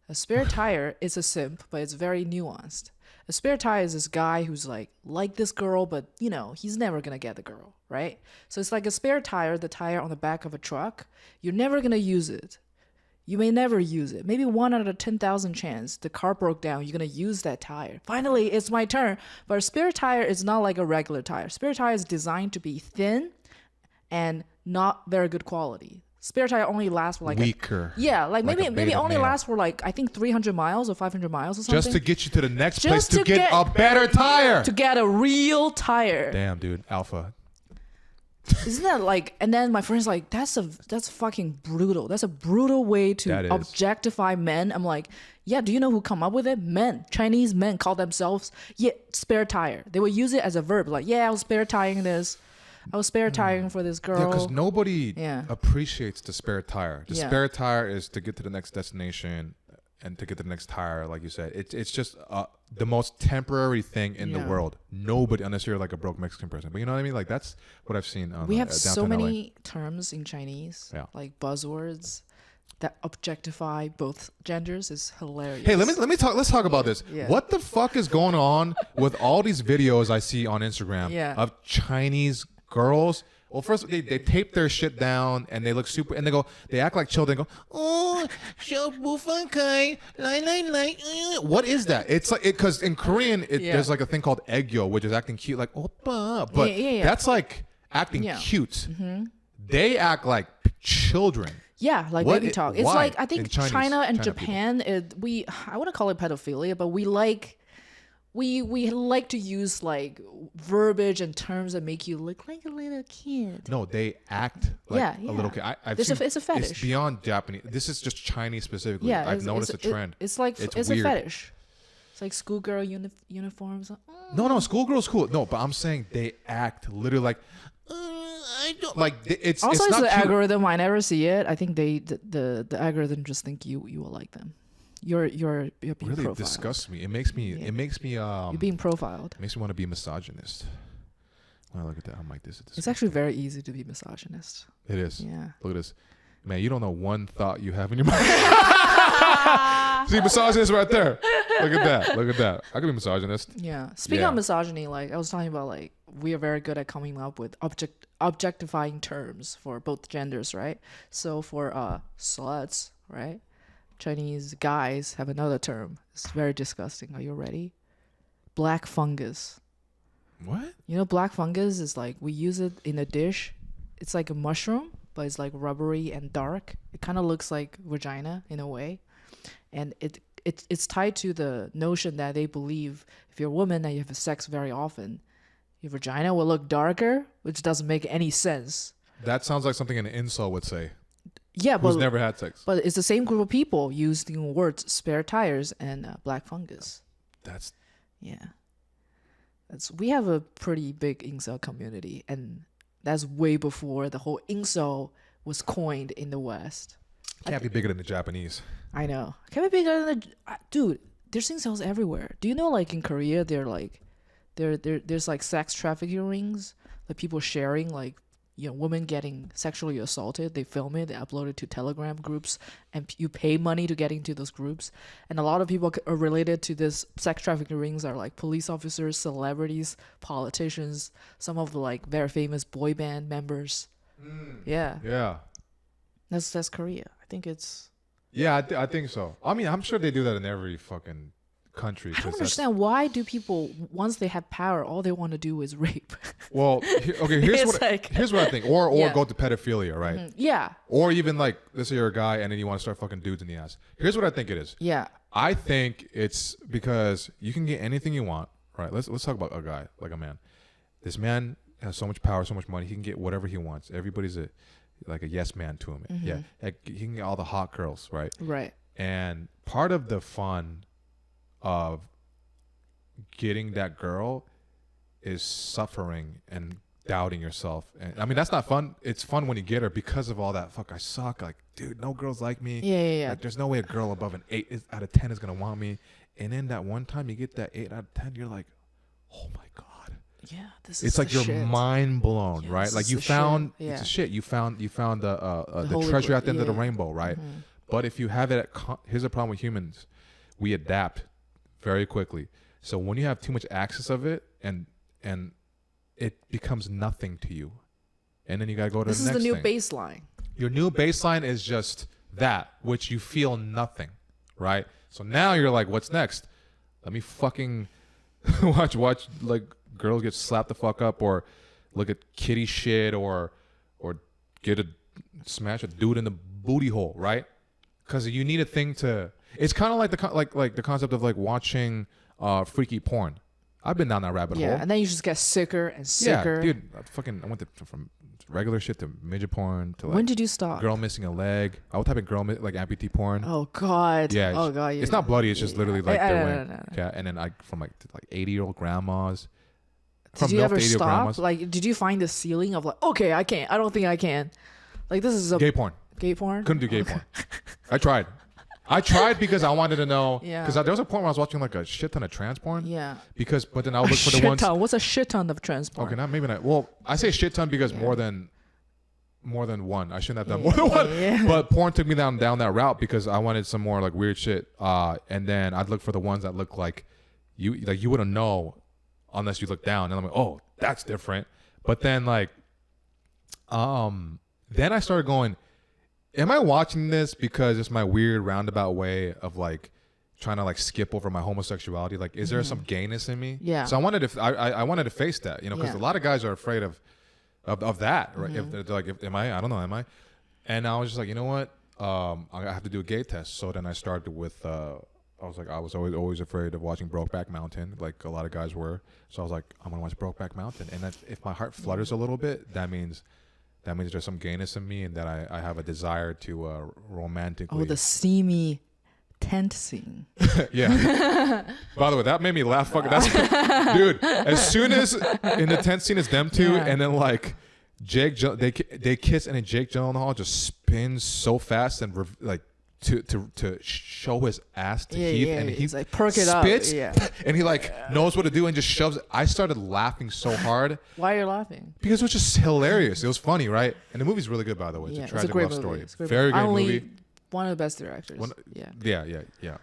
A spare tire is a simp, but it's very nuanced. A spare tire is this guy who's like this girl, but he's never gonna get the girl, right? So it's like a spare tire, the tire on the back of a truck. You're never gonna use it. You may never use it. Maybe 1 out of 10,000 chance the car broke down, you're gonna use that tire. Finally, it's my turn. But a spare tire is not like a regular tire. Spare tire is designed to be thin and not very good quality. Spare tire only lasts for like weaker. Like maybe only male. lasts for like I think 300 miles or 500 miles or something. Just to get you to the next place to get a better tire. To get a real tire. Damn, dude, alpha. Isn't that like? And then my friend's like, that's fucking brutal. That's a brutal way to objectify men. I'm like, yeah. Do you know who come up with it? Men, Chinese men call themselves spare tire. They would use it as a verb. Like, I was spare tiring this. I was spare tiring for this girl. Yeah, because nobody appreciates the spare tire. The spare tire is to get to the next destination and to get to the next tire, like you said. It's just the most temporary thing in the world. Nobody, unless you're like a broke Mexican person. But you know what I mean? Like that's what I've seen. We have so many terms in Chinese, like buzzwords that objectify both genders. Is hilarious. Hey, let me talk. Let's talk about this. Yeah. What the fuck is going on with all these videos I see on Instagram of Chinese girls? Well, first they tape their shit down and they look super, and they act like children. Go, oh, what is that? It's like because in Korean there's like a thing called aegyo, which is acting cute, like oppa, but that's like acting cute. They act like children. Yeah, like baby talk. It's like I think China and Japan. I wouldn't call it pedophilia, but we like to use like verbiage and terms that make you look like a little kid. No, they act like a little kid. It's a fetish. It's beyond Japanese. This is just Chinese specifically. Yeah, I've noticed a trend. It's a fetish. It's like schoolgirl uniforms. No, schoolgirl's cool. No, but I'm saying they act literally like. I don't like it's. Also, it's the cute. algorithm. I never see it. I think the algorithm just think you will like them. You're being really profiled. Disgusts me. It makes me. You're being profiled. It makes me want to be a misogynist. When I look at that, I'm like, this is. It's actually very easy to be misogynist. It is. Yeah. Look at this, man. You don't know one thought you have in your mind. See, misogynist right there. Look at that. Look at that. I could be misogynist. Yeah. Speaking of misogyny, like I was talking about, like we are very good at coming up with objectifying terms for both genders, right? So for sluts, right? Chinese guys have another term. It's very disgusting. Are you ready? Black fungus. What? You know, black fungus is like, we use it in a dish. It's like a mushroom, but it's like rubbery and dark. It kind of looks like vagina in a way. And it's tied to the notion that they believe if you're a woman and you have sex very often, your vagina will look darker, which doesn't make any sense. That sounds like something an incel would say. Yeah, Who's but never had sex. But it's the same group of people using words spare tires and black fungus. That's Yeah. We have a pretty big incel community, and that's way before the whole incel was coined in the West. can't be bigger than the Japanese. I know. Can be bigger than dude, there's incels everywhere. Do you know, like, in Korea, there's like sex trafficking rings, like people sharing, like, you know, women getting sexually assaulted. They film it, they upload it to Telegram groups, and you pay money to get into those groups. And a lot of people are related to this sex trafficking rings are like police officers, celebrities, politicians, some of the like very famous boy band members. Yeah, Yeah. that's Korea. I think it's. Yeah, I think so. I mean, I'm sure they do that in every fucking country. I 'cause don't that's- understand why do people, once they have power, all they want to do is rape. Well, okay. Here's It's what like- here's what I think. Or Yeah. go to pedophilia, right? Yeah, Or even like, let's say you're a guy and then you want to start fucking dudes in the ass. Here's what I think it is. yeah. I think it's because you can get anything you want, right? Let's talk about a guy, like a man. This man has so much power, so much money. He can get whatever he wants. Everybody's like a yes man to him. Yeah, like, he can get all the hot girls, right? Right. And part of the fun of getting that girl is suffering and doubting yourself. And I mean, that's not fun. It's fun when you get her because of all that. Fuck, I suck. Like, dude, no girls like me. Yeah. Like, there's no way a girl above an 8 out of 10 is gonna want me. And then that one time you get that 8 out of 10, you're like, oh my god. Yeah, this is It's like the you're shit. mind blown, Yeah, right? this Like is you the found shit. it's Yeah. a shit. You found the holy treasure grail. at the end of the Yeah. rainbow, right? But if you have it here's the problem with humans. We adapt very quickly. So when you have too much access of it and it becomes nothing to you. And then you got to go to This the is next the new thing. baseline. Your new baseline is just that, which you feel nothing, right? So now you're like, what's next? Let me fucking watch like girls get slapped the fuck up, or look at kitty shit, or smash a dude in the booty hole, right? Because you need a thing to. It's kind of like the concept of like watching freaky porn. I've been down that rabbit Yeah, hole. and then you just get sicker and sicker. Yeah, dude, I went from regular shit to midget porn to like When did you stop? girl missing a leg. I would type in girl like amputee porn. Oh God. Yeah. Oh God. Yeah. It's not bloody. It's just literally like I their don't wing. know. Yeah, and then from like 80-year-old grandmas. Did you ever 80-year-old stop? grandmas. Like, did you find the ceiling of like, okay, I can't. I don't think I can. Like, this is a Gay porn. gay porn. Couldn't do gay porn. I tried because I wanted to know. Yeah. Because there was a point where I was watching like a shit ton of trans porn. Yeah. But then I would look for the Shit ones. ton. What's a shit ton of trans porn? Okay, maybe not. Well, I say shit ton because more than one. I shouldn't have done more than one. Yeah. But porn took me down that route because I wanted some more like weird shit. And then I'd look for the ones that look like you wouldn't know unless you look down. And I'm like, oh, that's different. But then like, then I started going, am I watching this because it's my weird roundabout way of like trying to like skip over my homosexuality? Like, is there some gayness in me? Yeah. So I wanted to, I wanted to face that, because Yeah. a lot of guys are afraid of that, right? If they're like, am I? And I was just like, you know what? I have to do a gay test. So then I started with, I was always afraid of watching Brokeback Mountain, like a lot of guys were. So I was like, I'm gonna watch Brokeback Mountain, and if my heart flutters a little bit, that means there's some gayness in me, and that I have a desire to romantically. Oh, the steamy tent scene. Yeah. By the way, that made me laugh. Fucking, dude. As soon as in the tent scene, it's them two, Yeah. and then like they kiss, and then Jake Gyllenhaal just spins so fast and like to show his ass to Heath, and He's he like, perk it up. spits, Yeah. and he like knows what to do and just shoves it. I started laughing so hard Why are you laughing? because it was just hilarious. It was funny, right? And the movie's really good, by the way. It's Yeah, a tragic great love movie. story. It's a great Very great Only movie. one of the best directors. Yeah. Yeah.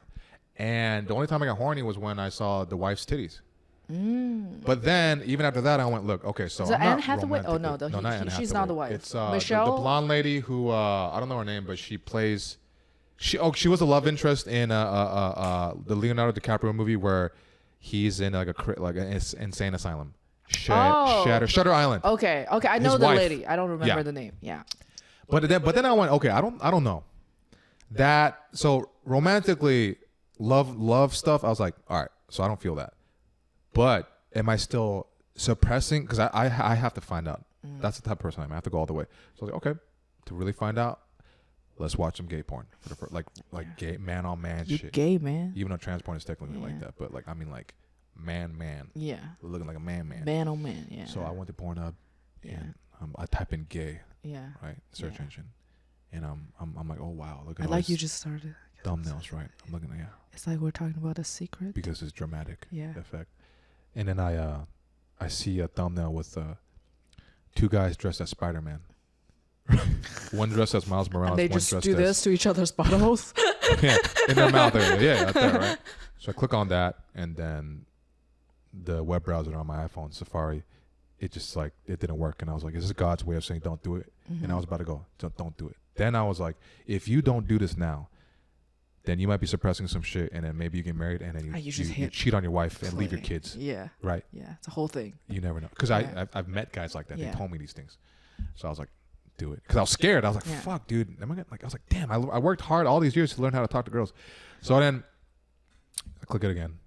And the only time I got horny was when I saw the wife's titties. But then, even after that, I went, look, okay, so Is it I'm not Anne Hathaway? Oh, no, not Anne she's Hathaway. not the wife. It's Michelle? the blonde lady who I don't know her name, but she plays She was a love interest in the Leonardo DiCaprio movie where he's in like an insane asylum. Shutter Island. Okay. I know His the wife. lady. I don't remember Yeah. the name. Yeah. But then I went, okay, I don't know. That so romantically love stuff, I was like, all right, so I don't feel that. But am I still suppressing? Because I have to find out. That's the type of person I have to go all the way. So I was like, okay, to really find out, let's watch some gay porn for the first, like gay man on man You shit. gay, man. Even though trans porn is technically like that, but like I mean like man, Yeah. looking like a man. Man, oh man. Yeah. So I went to Pornhub, Yeah. and I type in gay, Yeah. right, search Yeah. engine, and I'm like, oh wow, look I at all like you these just started. thumbnails, right? I'm looking at It's like we're talking about a secret. because it's dramatic Yeah. effect, and then I see a thumbnail with two guys dressed as Spider-Man. One dressed as Miles Morales. And they one just dressed do as, this to each other's buttholes. yeah, in their mouth area. Yeah, right there, right? So I click on that, and then the web browser on my iPhone, Safari, it just like, it didn't work. And I was like, is this God's way of saying don't do it? And I was about to go, don't do it. Then I was like, if you don't do this now, then you might be suppressing some shit, and then maybe you get married, and then you cheat on your wife and leave your kids. Yeah. Right? Yeah. It's a whole thing. You never know. Because Yeah. I've met guys like that. Yeah. They told me these things. So I was like, do it. Because I was scared. I was like, Yeah. fuck, dude. Am I gonna, like, I was like, damn, I worked hard all these years to learn how to talk to girls. So then I click it again.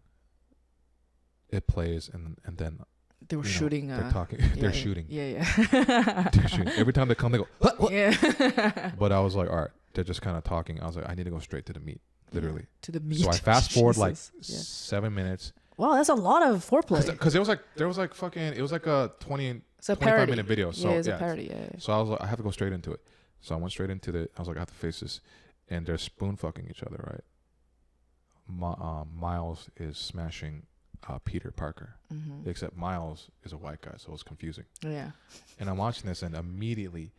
It plays, and then They were shooting. they're talking. Yeah, they're shooting. Yeah. They're shooting. Every time they come, they go. What? Yeah. But I was like, all right, they're just kind of talking. I was like, I need to go straight to the meat, literally. To the meat. So I fast forward like Jesus. 7 minutes. Wow, that's a lot of foreplay. Because there was like fucking, it was like a 20, It's a 25 parody. minute video. So yeah, it's a parody. Yeah. So I was like, I have to go straight into it. So I went straight into it. I was like, I have to face this. And they're spoon fucking each other, right? Miles is smashing Peter Parker. Mm-hmm. Except Miles is a white guy, so it's confusing. Yeah. And I'm watching this, and immediately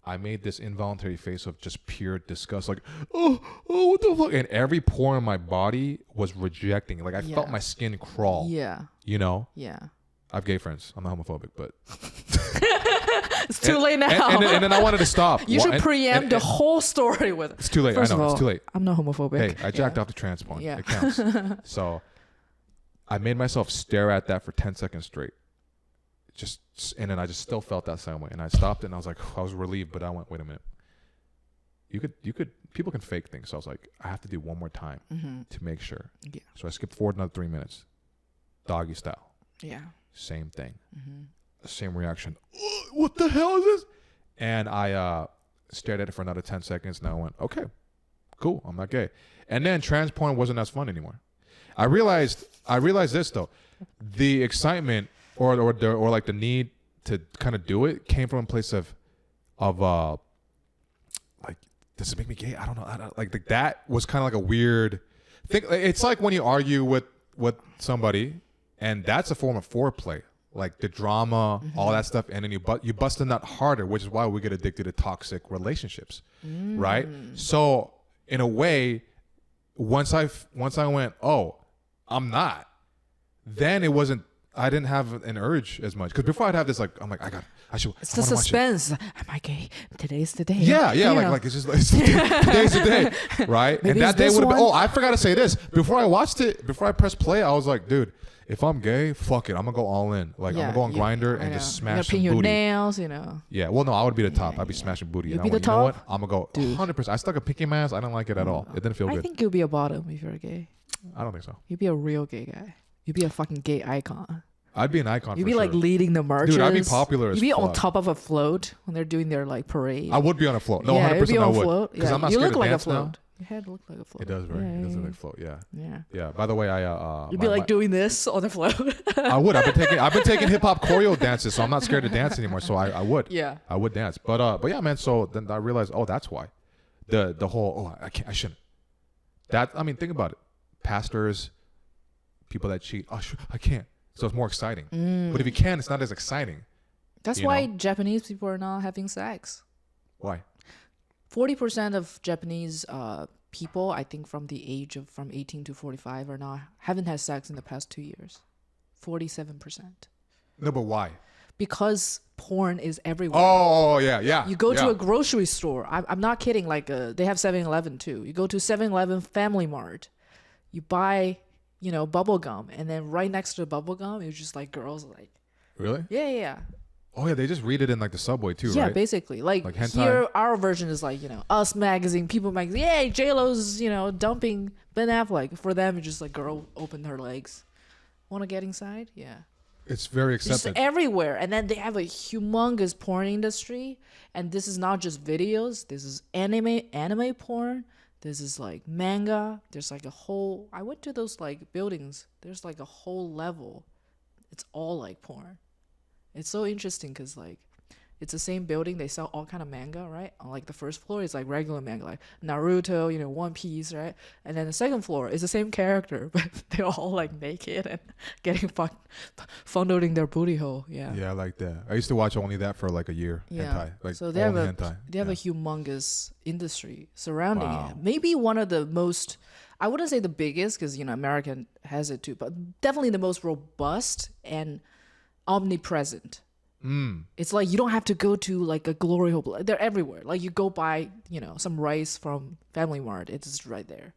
I made this involuntary face of just pure disgust. Like, oh, what the fuck? And every pore in my body was rejecting. Like, I felt my skin crawl. Yeah. You know? Yeah. I have gay friends. I'm not homophobic, but... It's too late now. And then I wanted to stop. You should preempt the whole story with It's too late. First I know. of all, It's too late. I'm not homophobic. Hey, I jacked off the trans porn. Yeah. It counts. So I made myself stare at that for 10 seconds straight. And then I just still felt that same way. And I stopped and I was like, I was relieved, but I went, wait a minute. People can fake things. So I was like, I have to do one more time to make sure. Yeah. So I skipped forward another 3 minutes. Doggy style. Yeah. Same thing. Same reaction. What the hell is this? And I stared at it for another 10 seconds. And I went, okay, cool. I'm not gay. And then trans porn wasn't as fun anymore. I realized this though. The excitement or like the need to kind of do it came from a place of like, does it make me gay? I don't know. Like that was kind of like a weird thing. It's like when you argue with somebody, and that's a form of foreplay. Like the drama, all that stuff, and then you bust a nut harder, which is why we get addicted to toxic relationships, right? So in a way, once I went, oh, I'm not, then it wasn't. I didn't have an urge as much because before I'd have this like, I'm like, I should. It's the suspense. Am I gay? Today's the day. Yeah. Like it's just like today's the day, right? Maybe and that day it's would have this been. one. Oh, I forgot to say this before I watched it. Before I pressed play, I was like, dude, if I'm gay, fuck it, I'm gonna go all in. Like I'm gonna go on Grinder and just smash some paint your booty. Nails, Yeah, well, no, I would be the top. I'd be smashing booty. You'd And be I went, the you know top? what? I'm gonna go 100%. I stuck a pinky mask. I didn't like it at all. It didn't feel I good. think you'll be a bottom if you're gay. I don't think so. You'd be a real gay guy. You'd be a fucking gay icon. I'd be an icon. You'd for be like sure. leading the marches. Dude, I'd be popular as You'd be on fuck. top of a float when they're doing their like parade. I would be on a float. No, yeah, 100% you'd be I on would. float. Because Yeah, I'm not you scared look to like a dance float. now. Your head look like a float. It does, right? Yeah, It does yeah, look like a float. Yeah. Yeah. Yeah. By the way, You'd be like doing this on the float. I would. I've been taking hip hop choreo dances, so I'm not scared to dance anymore. So I would. Yeah. I would dance. But yeah, man. So then I realized, oh, that's why. The whole I shouldn't. That, I mean, think about it. Pastors, people that cheat. Oh, sure, I can't. So it's more exciting. But if you can, it's not as exciting. That's why Japanese people are not having sex. Why? 40% of Japanese people, I think, from the age of from 18 to 45, haven't had sex in the past 2 years. 47%. No, but why? because porn is everywhere. Oh yeah, yeah. You go to yeah. a grocery store. I'm not kidding. Like they have 7-Eleven too. You go to 7-Eleven Family Mart. You buy, bubble gum, and then right next to the bubble gum, it's just like girls like. Really? Yeah. Oh yeah, they just read it in like the subway too, Yeah, right? basically. Like hentai? here, our version is like, Us Magazine, People Magazine. Yay, J-Lo's, dumping Ben Affleck. For them, it's just like girl opened her legs. Want to get inside? Yeah. It's very Just accepted. everywhere. And then they have a humongous porn industry. And this is not just videos. This is anime porn. This is like manga. There's like a whole, I went to those like buildings. There's like a whole level. It's all like porn. It's so interesting because like it's the same building. They sell all kind of manga, right? On like the first floor is like regular manga, like Naruto, One Piece, right? And then the second floor is the same character, but they're all like naked and getting fondling their booty hole. Yeah. Yeah, I like that. I used to watch only that for like a year. Yeah. Hentai, like So they have only a hentai. they have a humongous industry surrounding Wow. it. Maybe one of the most, I wouldn't say the biggest because American has it too, but definitely the most robust and omnipresent. It's like you don't have to go to like a glory hole. They're everywhere. Like you go buy, some rice from Family Mart. It's just right there.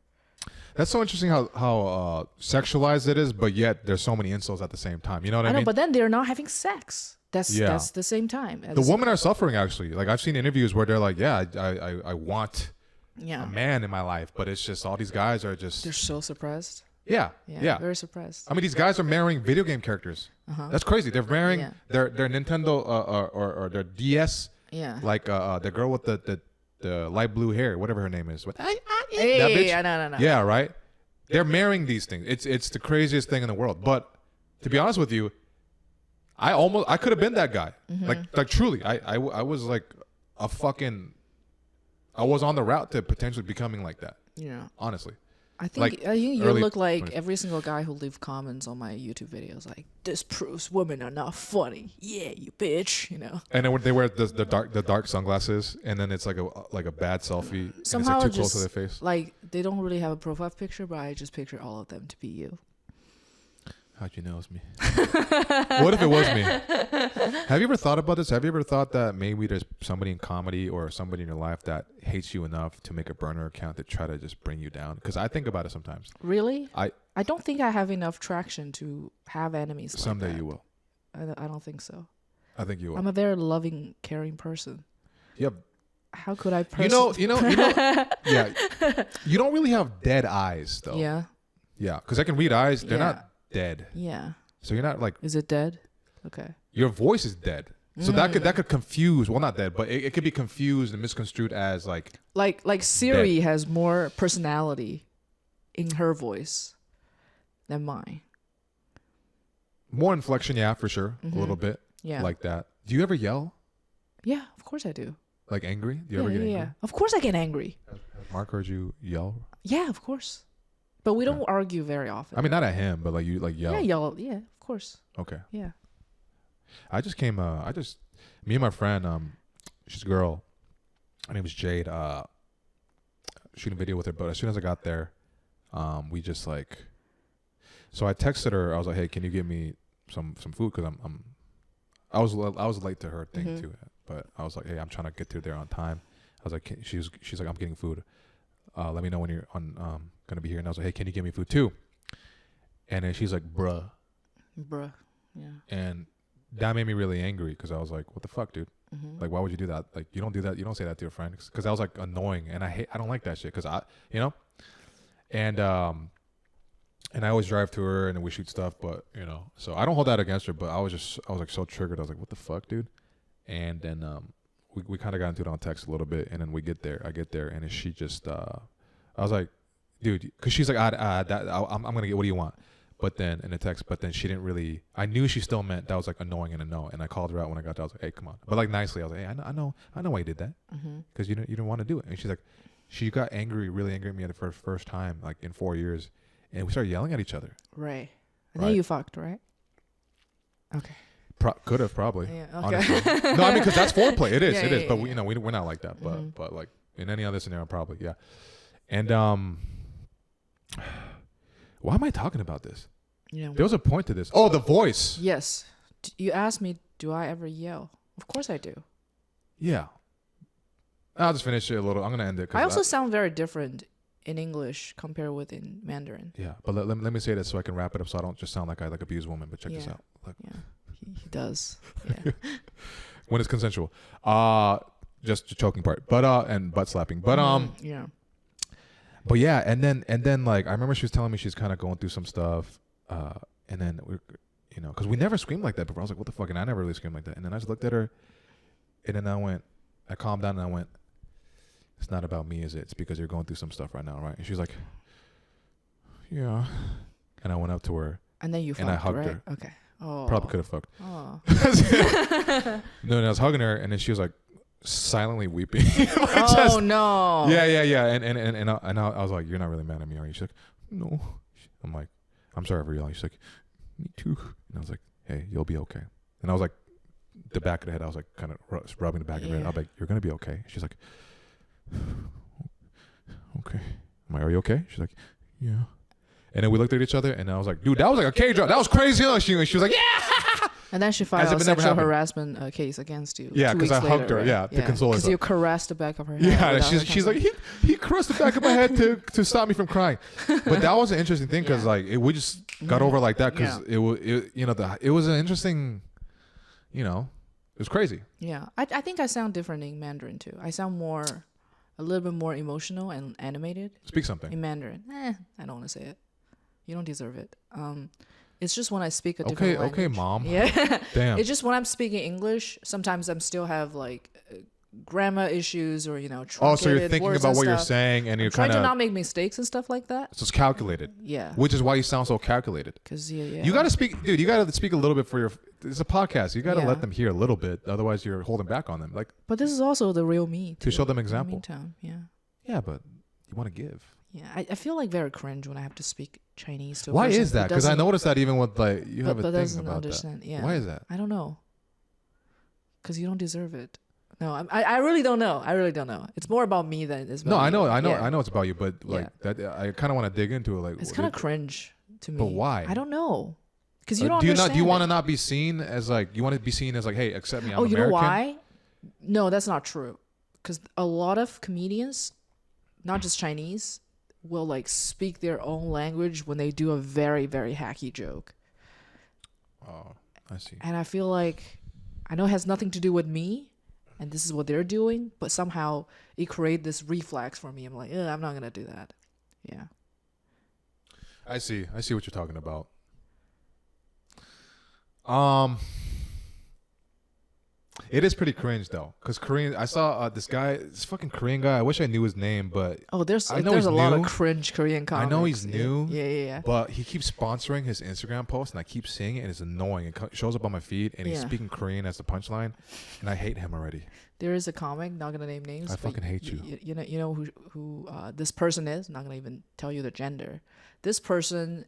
That's so interesting how sexualized it is, but yet there's so many insults at the same time. You know what I I know, mean? but then they're not having sex. That's the same time. The women are suffering actually. Like I've seen interviews where they're like, yeah, I want a man in my life, but it's just all these guys are just they're so suppressed. yeah. Very suppressed. I mean, these guys are marrying video game characters. That's crazy. They're marrying their Nintendo or their DS. Yeah. Like the girl with the light blue hair, whatever her name is. Hey, that bitch? I know. Yeah, right. They're marrying these things. It's the craziest thing in the world. But to be honest with you, I could have been that guy. Like truly, I was like a fucking. I was on the route to potentially becoming like that. Yeah. Honestly. I think Like, you early look like 20s. every single guy who leave comments on my YouTube videos like, this proves women are not funny. Yeah, you bitch, And then they wear the dark sunglasses, and then it's like a bad selfie. Somehow and it's like too just close to their face. like they don't really have a profile picture, but I just picture all of them to be you. How'd you know it's me? What if it was me? Have you ever thought about this? Have you ever thought that maybe there's somebody in comedy or somebody in your life that hates you enough to make a burner account to try to just bring you down? Because I think about it sometimes. Really? I don't think I have enough traction to have enemies. Someday like that. you will. I don't think so. I think you will. I'm a very loving, caring person. Yeah. How could I? You know. Yeah. You don't really have dead eyes though. Yeah. Yeah. Because I can read eyes. They're not dead. Yeah. So you're not like. Is it dead? Okay. Your voice is dead. So that could confuse. Well, not dead, but it could be confused and misconstrued as like. Like Siri has more personality in her voice than mine. More inflection, yeah, for sure. A little bit. Yeah. Like that. Do you ever yell? Yeah, of course I do. Like angry? Do you ever get angry? Yeah. Of course I get angry. Has Mark heard you yell? Yeah, of course. But we don't argue very often. I mean, not at him, but like you like yell. Yeah, yell. Yeah, of course. Okay. Yeah. Me and my friend, she's a girl. Her name is Jade. Shooting video with her, but as soon as I got there, we just like. So I texted her. I was like, "Hey, can you give me some food?" Because I was late to her thing too, but I was like, "Hey, I'm trying to get to there on time." I was like, she's like, "I'm getting food. Let me know when you're gonna be here." And I was like, "Hey, can you give me food too?" And then she's like, "Bruh." Yeah. And that made me really angry because I was like, "What the fuck, dude? Like, why would you do that? Like, you don't do that. You don't say that to your friend." Because I was like annoying, and I don't like that shit. Because and I always drive to her, and then we shoot stuff. But so I don't hold that against her. But I was like so triggered. I was like, "What the fuck, dude?" And then we kind of got into it on text a little bit, and then I get there, and then she just I was like, "Dude," because she's like, I'm gonna get. What do you want? But then in the text, she didn't really. I knew she still meant that was like annoying and a no. And I called her out when I got there. I was like, "Hey, come on," but like nicely. I was like, "Hey, I know why you did that, because you didn't want to do it." And she's like, she got really angry at me for the first time like in 4 years, and we started yelling at each other. Right. And then you fucked, right? Okay. Could have probably. Yeah. Honestly. Okay. No, I mean because that's foreplay. It is. Yeah, it is. yeah, But yeah. we're not like that. But like in any other scenario, probably yeah. And why am I talking about this? There was a point to this. Oh, the voice. Yes. You asked me Do I ever yell? Of course I do. Yeah. I'll just finish it a little. I'm gonna end it. I also sound very different in English compared with in Mandarin. Yeah, but let me say this so I can wrap it up, so I don't just sound like I like abuse women. But check this out. Look. Yeah, he does. Yeah. When it's consensual. Just the choking part, but and butt slapping, but yeah. But yeah, and then like I remember she was telling me she's kind of going through some stuff, and then we, you know, because we never screamed like that before. I was like, what the fuck, and I never really screamed like that. And then I just looked at her, and then I calmed down and I went, it's not about me, is it? It's because you're going through some stuff right now, right? And she's like, yeah. And I went up to her, and then you fucked, and I hugged right? her. Okay. Oh. Probably could have fucked. Oh. No, and I was hugging her, and then she was like silently weeping. Oh no. Yeah. And I was like, you're not really mad at me, are you? She's like, no. I'm like, I'm sorry for yelling. She's like, me too. And I was like, hey, you'll be okay. And I was like, the back of the head, I was like kind of rubbing the back of her head. I was like, you're gonna be okay. She's like, okay. I'm like, are you okay? She's like, yeah. And then we looked at each other, and I was like, dude, that was like a K drop. That was crazy. She was like, yeah. And then she filed a sexual harassment case against you. Yeah, because I hugged her. Right? Yeah, to console her. Because you caressed the back of her head. Yeah, she's like, he caressed the back of my head to stop me from crying. But that was an interesting thing because like we just got over like that because it was an interesting, you know, it was crazy. Yeah, I think I sound different in Mandarin too. I sound a little bit more emotional and animated. Speak something in Mandarin. I don't want to say it. You don't deserve it. It's just when I speak a different language. Okay, mom. Yeah. Damn. It's just when I'm speaking English, sometimes I'm still have like grammar issues or, you know, oh, so you're thinking about what you're saying and you're trying to not make mistakes and stuff like that. So it's calculated. Yeah. Which is why you sound so calculated. Because you got to speak, dude. You got to speak a little bit for your. It's a podcast. You got to let them hear a little bit. Otherwise, you're holding back on them. Like. But this is also the real me. To show them example. Yeah. Yeah, but you want to give. Yeah, I feel like very cringe when I have to speak Chinese to a Why person is that? Because I noticed that even with like you have a thing doesn't about understand. that. Yeah. Why is that? I don't know. Because you don't deserve it. No, I really don't know. I really don't know. It's more about me than it's about No, you. I know it's about you, but like that, I kind of want to dig into it. Like it's kind of cringe to me. But why? I don't know. Because you don't do you understand. Do you want to not be seen as like you want to be seen as like, hey, accept me? I'm American. You know why? No, that's not true. Because a lot of comedians, not just Chinese, will like speak their own language when they do a very, very hacky joke. Oh, I see. And I feel like I know it has nothing to do with me, and this is what they're doing, but somehow it created this reflex for me. I'm like, I'm not gonna do that. Yeah. I see what you're talking about. It is pretty cringe though, because Korean. I saw this fucking Korean guy. I wish I knew his name, but there's a lot of cringe Korean comics. I know he's new. Yeah. But he keeps sponsoring his Instagram post, and I keep seeing it, and it's annoying. It shows up on my feed, and he's speaking Korean as the punchline, and I hate him already. There is a comic, not gonna name names. I fucking hate you. You know who this person is. Not gonna even tell you the gender. This person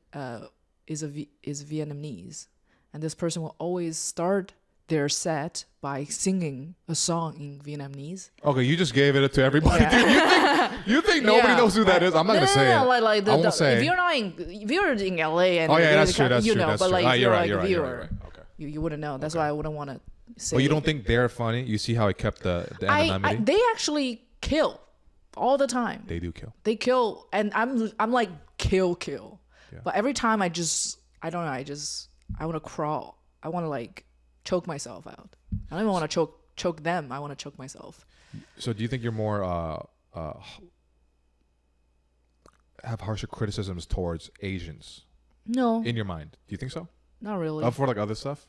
is Vietnamese, and this person will always start their set by singing a song in Vietnamese. Okay, you just gave it to everybody. Yeah. Dude, you think nobody knows who that is? I'm not gonna say it. Like I won't say. If you're in LA and that's true. That's you true. know, That's but true. like if you're like a viewer, right. Okay. You wouldn't know. That's why I wouldn't want to say. Well, you don't think they're funny? You see how he kept the anonymity? They actually kill all the time. They do kill. They kill, and I'm like kill. Yeah. But every time I don't know. I want to crawl. I want to like choke myself out. I don't even want to choke them. I want to choke myself. So do you think you're more have harsher criticisms towards Asians? No. In your mind, do you think so? Not really. For like other stuff?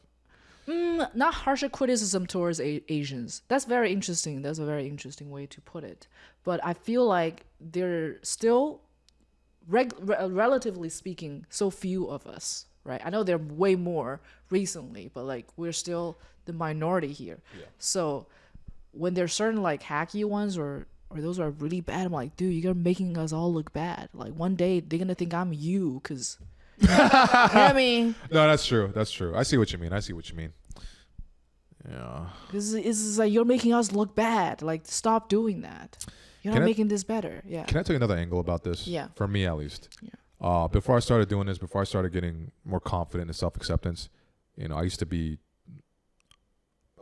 Not harsher criticism towards Asians. That's very interesting. That's a very interesting way to put it. But I feel like there still, relatively speaking, so few of us. Right? I know there are way more recently, but like we're still the minority here. Yeah. So when there's certain like hacky ones or those are really bad, I'm like, dude, you're making us all look bad. Like one day they're gonna think I'm you, because you know what I mean? No, that's true. That's true. I see what you mean. Yeah. Because it's like you're making us look bad. Like stop doing that. You're not making this better. Yeah. Can I tell you another angle about this? Yeah. For me at least. Yeah. Before I started doing this, before I started getting more confident in self-acceptance, you know, I used to be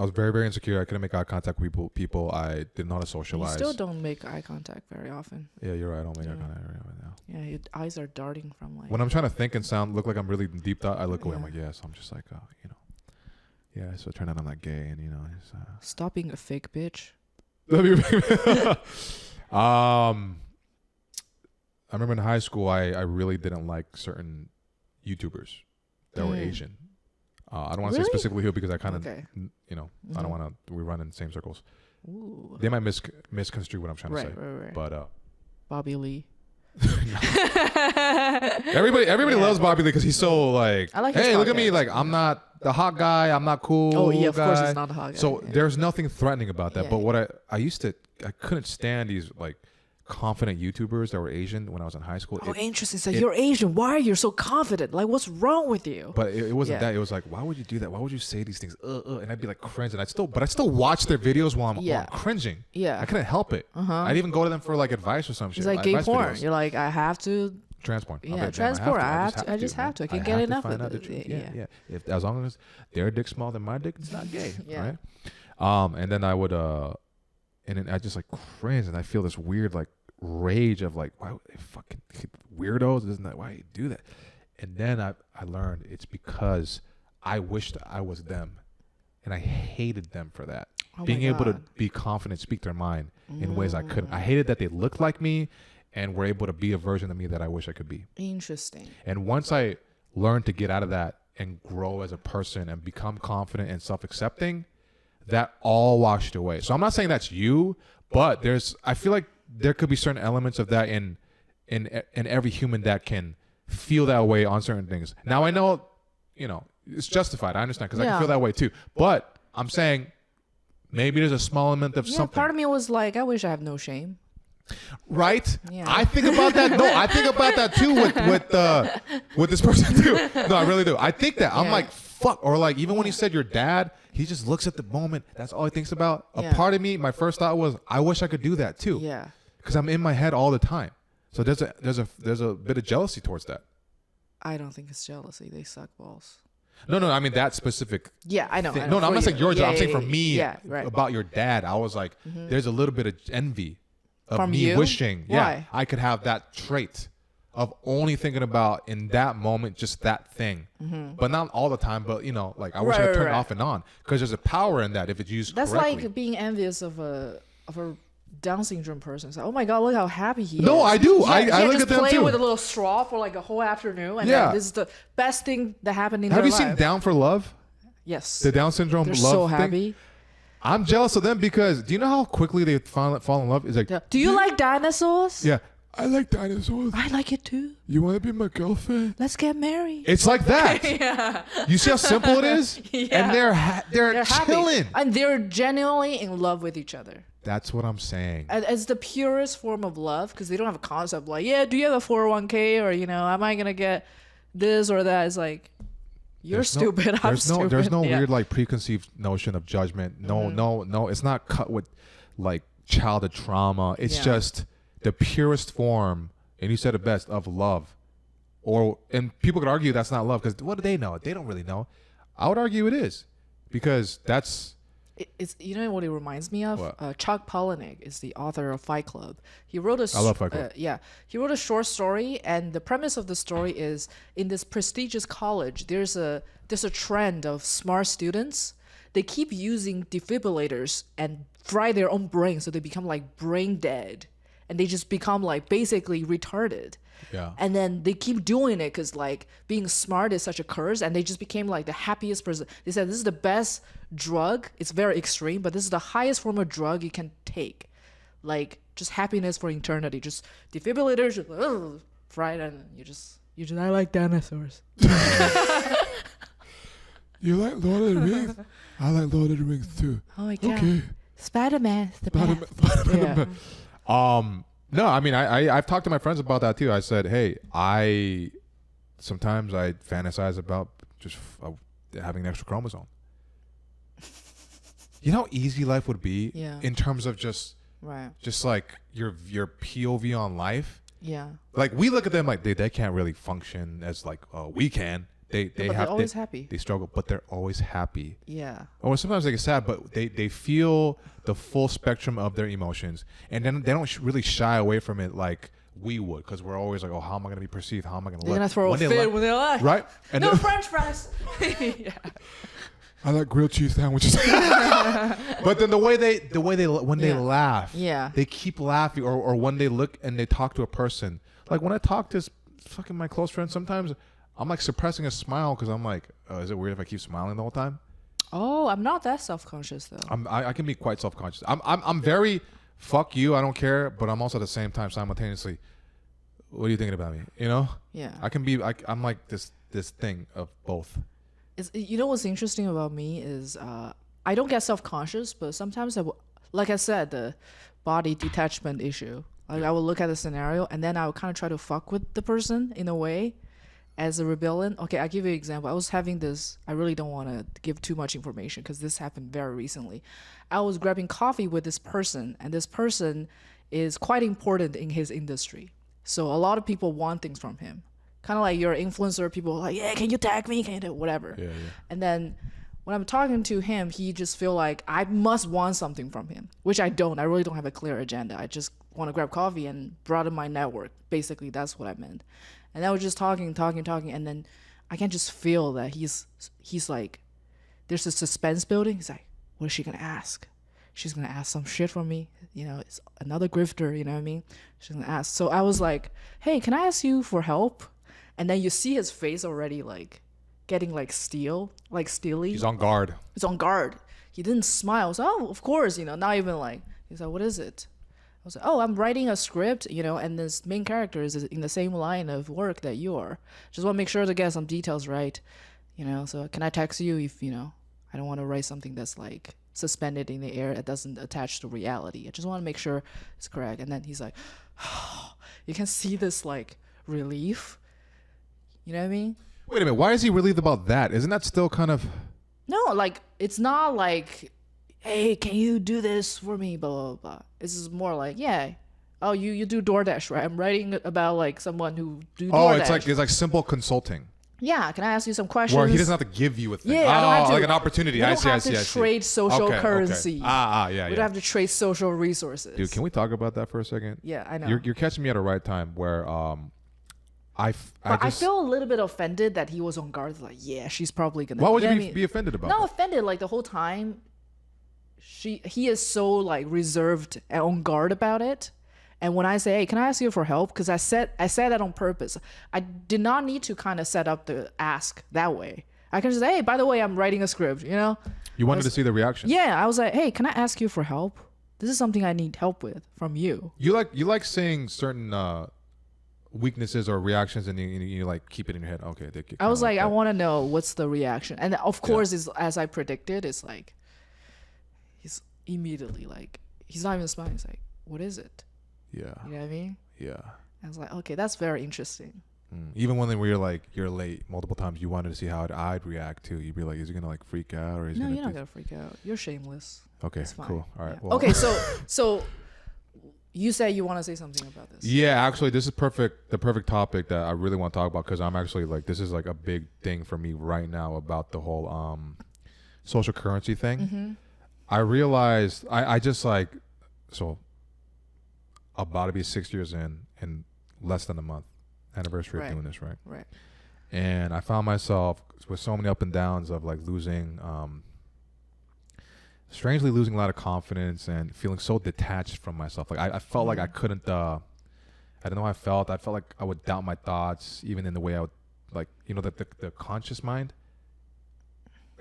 I was very, very insecure. I couldn't make eye contact with people. I didn't know how to You socialize. still don't make eye contact very often. Yeah, you're right. I don't make eye contact right now. Yeah, your eyes are darting from like. When I'm trying to think and look like I'm really deep thought, I look away. I'm Yeah. like, yeah. So I'm just like, yeah. So it turned out I'm not gay, and it's, Stop being a fake bitch. I remember in high school, I really didn't like certain YouTubers that were Asian. I don't want to say specifically who because I kind of, I don't want to. We run in the same circles. Ooh. They might misconstrue what I'm trying to say. Right. But Bobby Lee. everybody loves Bobby Lee because he's so like, I like his hey, look at me, podcast. like I'm not the hot guy, I'm not cool. Oh yeah, of guy. course he's not a hot guy. So there's nothing threatening about that. Yeah, But what I couldn't stand these like confident YouTubers that were Asian when I was in high school. Oh, interesting. So you're Asian. Why are you so confident? Like, what's wrong with you? But it wasn't that. It was like, why would you do that? Why would you say these things? And I'd be like cringing. I'd still watch their videos while I'm cringing. Yeah. I couldn't help it. I'd even go to them for like advice or some shit. It's like gay advice porn. videos. You're like, I have to. Trans porn. Yeah, trans porn. I just have to. I can't get enough of it. Yeah. If as long as their dick's smaller than my dick, it's not gay. Yeah. Right. And then I would and then I just like cringe and I feel this weird like rage of like, why fucking weirdos, isn't that why you do that? And then I learned it's because I wished I was them and I hated them for that. Being able to be confident, speak their mind in ways I couldn't. I hated that they looked like me and were able to be a version of me that I wish I could be. Interesting. And once I learned to get out of that and grow as a person and become confident and self-accepting, that all washed away. So I'm not saying that's you, but I feel like there could be certain elements of that in every human that can feel that way on certain things. Now I know, it's justified. I understand because I can feel that way too. But I'm saying maybe there's a small element of something. Part of me was like, I wish I have no shame. Right? Yeah. I think about that. No, I think about that too with this person too. No, I really do. I think that. I'm like, fuck. Or like even when he said your dad, he just looks at the moment. That's all he thinks about. A part of me, my first thought was, I wish I could do that too. Yeah. Because I'm in my head all the time. So there's a bit of jealousy towards that. I don't think it's jealousy. They suck balls. No. I mean that specific. Yeah, I know. Thing. No, I'm not saying your job. I'm saying for me right. about your dad. I was like, there's a little bit of envy of from me you? wishing, Why? I could have that trait of only thinking about in that moment just that thing, but not all the time. But like I wish I could turn it off and on because there's a power in that if it's used correctly. That's like being envious of a Down syndrome person. It's like, oh my god, look how happy he is. No, I do. I look just at them play too. with a little straw for like a whole afternoon, and then this is the best thing that happened in their Have you life. seen Down for Love? Yes. The Down syndrome They're love so thing? happy. I'm jealous of them because do you know how quickly they fall in love? It's like, Do you like dinosaurs? yeah, I like dinosaurs. I like it too. You want to be my girlfriend? Let's get married. It's like that. Yeah. You see how simple it is? Yeah. And they're chilling. happy. And they're genuinely in love with each other. That's what I'm saying. As the purest form of love, because they don't have a concept like, do you have a 401k or am I gonna get this or that? It's like, you're stupid. I'm stupid. There's no weird like preconceived notion of judgment. No. It's not cut with like childhood trauma. It's just the purest form, and you said it best, of love. And people could argue that's not love because what do they know? They don't really know. I would argue it is because that's. It's what it reminds me of. Chuck Palahniuk is the author of Fight Club. He wrote I love Fight Club. He wrote a short story, and the premise of the story is in this prestigious college, there's a trend of smart students. They keep using defibrillators and fry their own brain, so they become like brain dead, and they just become like basically retarded. Yeah. And then they keep doing it because like being smart is such a curse, and they just became like the happiest person. They said this is the best drug. It's very extreme, but this is the highest form of drug you can take. Like just happiness for eternity. Just defibrillators, just fried, and you just I like dinosaurs. You like Lord of the Rings? I like Lord of the Rings too. Oh my god. Okay. Spider-Man's the best. Yeah. No, I mean, I've talked to my friends about that too. I said, hey, sometimes I fantasize about just having an extra chromosome. You know how easy life would be in terms of just like your POV on life. Yeah. Like we look at them like they can't really function as like we can. they but they're always happy. They struggle, but they're always happy. Yeah. Or sometimes they get sad, but they feel the full spectrum of their emotions, and then they don't really shy away from it like we would, because we're always like, oh, how am I going to be perceived? How am I going to look? They're gonna throw a fit when they lie. Right? And no French fries. Yeah. I like grilled cheese sandwiches. But then when they laugh, they keep laughing, or when they look and they talk to a person. Like when I talk to fucking my close friends, sometimes I'm like suppressing a smile because I'm like, is it weird if I keep smiling the whole time? Oh, I'm not that self-conscious though. I can be quite self-conscious. I'm very fuck you, I don't care, but I'm also at the same time simultaneously, what are you thinking about me? You know? Yeah. I can be. I'm like this thing of both. You know what's interesting about me is I don't get self-conscious, but sometimes like I said, the body detachment issue. Like I will look at the scenario and then I will kind of try to fuck with the person in a way as a rebellion. Okay, I'll give you an example. I was having this, I really don't want to give too much information because this happened very recently. I was grabbing coffee with this person, and this person is quite important in his industry. So a lot of people want things from him. Kind of like you're an influencer, people are like, yeah, can you tag me? Can you do whatever? Yeah. And then when I'm talking to him, he just feel like I must want something from him, which I don't. I really don't have a clear agenda. I just want to grab coffee and broaden my network. Basically, that's what I meant. And I was just talking, and then I can just feel that he's like, there's a suspense building. He's like, what is she gonna ask? She's gonna ask some shit from me. You know, it's another grifter. You know what I mean? She's gonna ask. So I was like, hey, can I ask you for help? And then you see his face already like getting like steely. He's on guard. He's on guard. He didn't smile. So, oh, of course, you know, not even like, he's like, what is it? I was like, oh, I'm writing a script, you know, and this main character is in the same line of work that you are. Just want to make sure to get some details right, you know. So can I text you if, you know, I don't want to write something that's like suspended in the air that doesn't attach to reality. I just want to make sure it's correct. And then he's like, oh, you can see this like relief. You know what I mean? Wait a minute. Why is he relieved about that? Isn't that still kind of... No, like, it's not like, hey, can you do this for me? Blah, blah, blah. This is more like, yeah. Oh, you do DoorDash, right? I'm writing about, like, someone who do DoorDash. Oh, it's like simple consulting. Yeah, can I ask you some questions? Where he doesn't have to give you a thing. Yeah, I don't have to, like an opportunity. I see. We don't have to trade social currency. Yeah. We don't have to trade social resources. Dude, can we talk about that for a second? Yeah, I know. You're catching me at the right time where... I feel a little bit offended that he was on guard. Like, yeah, she's probably gonna. Why would you be offended about? Not offended. Like the whole time, he is so like reserved and on guard about it. And when I say, hey, can I ask you for help? Because I said that on purpose. I did not need to kind of set up the ask that way. I can just say, hey, by the way, I'm writing a script. You know. You wanted to see the reaction. Yeah, I was like, hey, can I ask you for help? This is something I need help with from you. You like saying certain. Weaknesses or reactions, and you like keep it in your head. Okay, I was like I want to know what's the reaction, and of course, is as I predicted, it's like he's immediately like he's not even smiling. He's like, "What is it?" Yeah, you know what I mean? Yeah. I was like, okay, that's very interesting. Even when you're late multiple times, you wanted to see how I'd react too. You'd be like, is he gonna like freak out or is no? You're not gonna freak out. You're shameless. Okay, cool. All right. Yeah. Well. Okay, so. You say you want to say something about this. Yeah, actually, this is the perfect topic that I really want to talk about because I'm actually like, this is like a big thing for me right now about the whole social currency thing. Mm-hmm. I realized I just like, so about to be 6 years in less than a month anniversary of doing this, right? Right. And I found myself with so many up and downs of like strangely losing a lot of confidence and feeling so detached from myself. Like I felt like I couldn't, I don't know how I felt. I felt like I would doubt my thoughts, even in the way I would, like, you know, the conscious mind.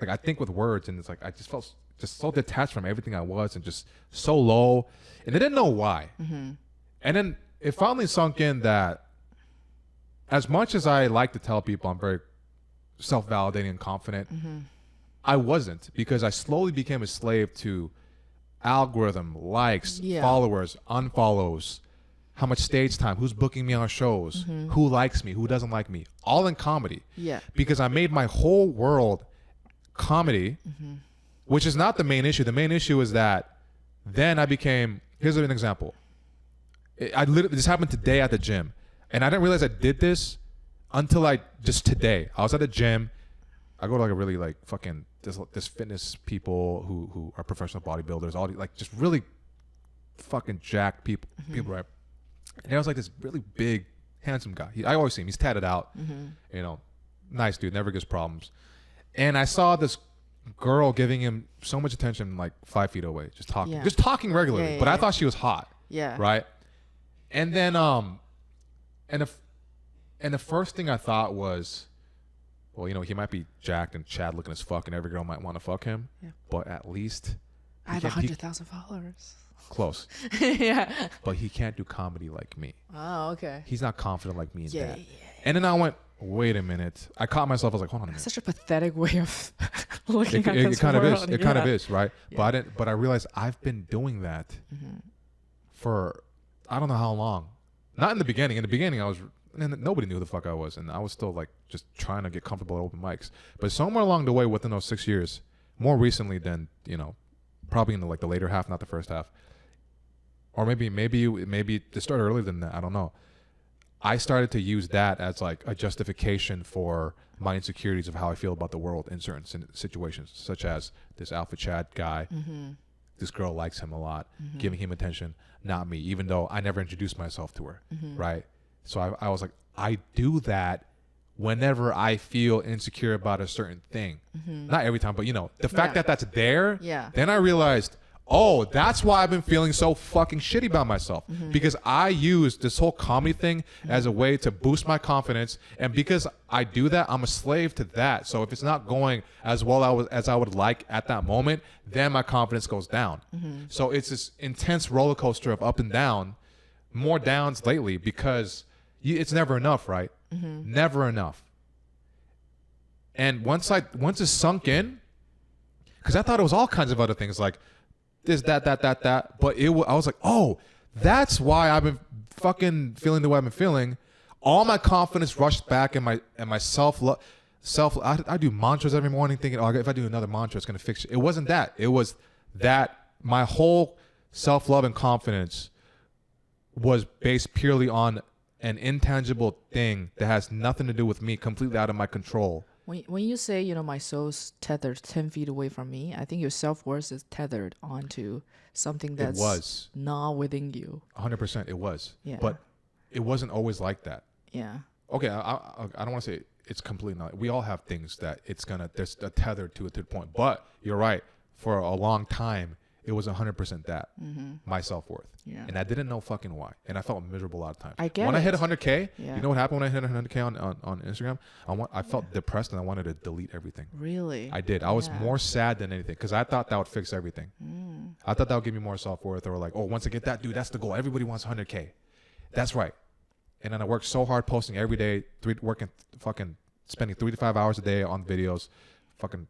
Like I think with words, and it's like I just felt just so detached from everything I was and just so low. And I didn't know why. Mm-hmm. And then it finally sunk in that as much as I like to tell people I'm very self-validating and confident, mm-hmm. I wasn't, because I slowly became a slave to algorithm, likes, followers, unfollows, how much stage time, who's booking me on shows, mm-hmm. who likes me, who doesn't like me, all in comedy. Yeah. Because I made my whole world comedy, mm-hmm. which is not the main issue. The main issue is that then I became, here's an example. This happened today at the gym, and I didn't realize I did this until I just today, I was at the gym. I go to like a really like fucking this fitness people who are professional bodybuilders, all like just really fucking jacked people, right? And there was like this really big, handsome guy. I always see him. He's tatted out, you know, nice dude, never gives problems. And I saw this girl giving him so much attention, like 5 feet away, just talking regularly. But I thought she was hot. Yeah. Right. And then and the first thing I thought was, well, you know, he might be jacked and Chad looking as fuck, and every girl might want to fuck him. Yeah. But at least I have 100,000 followers. Close. Yeah. But he can't do comedy like me. Oh, okay. He's not confident like me in that. Yeah. And then I went, wait a minute. I caught myself. I was like, hold on a minute. Such a pathetic way of looking at this kind world. of is. It kind of is, right? Yeah. But I realized I've been doing that for I don't know how long. Not in the beginning. In the beginning, nobody knew who the fuck I was, and I was still like just trying to get comfortable at open mics. But somewhere along the way, within those 6 years, more recently than, you know, probably in the, like the later half, not the first half, or maybe it started earlier than that. I don't know. I started to use that as like a justification for my insecurities of how I feel about the world in certain situations, such as this Alpha Chad guy. This girl likes him a lot, giving him attention, not me, even though I never introduced myself to her, right? So I was like, I do that whenever I feel insecure about a certain thing. Not every time, but you know, the fact that that's there, then I realized, oh, that's why I've been feeling so fucking shitty about myself. Because I use this whole comedy thing as a way to boost my confidence. And because I do that, I'm a slave to that. So if it's not going as well as I would like at that moment, then my confidence goes down. So it's this intense roller coaster of up and down, more downs lately, because it's never enough, right? Never enough. And once it's sunk in, because I thought it was all kinds of other things like this, that. But I was like, oh, that's why I've been fucking feeling the way I've been feeling. All my confidence rushed back, and my self-love. I do mantras every morning thinking, oh, if I do another mantra, it's going to fix it. It wasn't that. It was that my whole self-love and confidence was based purely on an intangible thing that has nothing to do with me, completely out of my control. When you say, you know, my soul's tethered 10 feet away from me, I think your self-worth is tethered onto something that's not within you. 100% it was. Yeah. But it wasn't always like that. Yeah. Okay, I don't want to say it's completely not. We all have things that there's a tether to it to the point. But you're right. For a long time, it was 100% that, my self-worth. Yeah. And I didn't know fucking why. And I felt miserable a lot of times. When I hit 100K, you know what happened when I hit 100K on Instagram? I felt depressed and I wanted to delete everything. Really? I did. I was more sad than anything because I thought that would fix everything. I thought that would give me more self-worth, or like, oh, once I get that, dude, that's the goal. Everybody wants 100K. That's right. And then I worked so hard posting every day, spending 3 to 5 hours a day on videos, and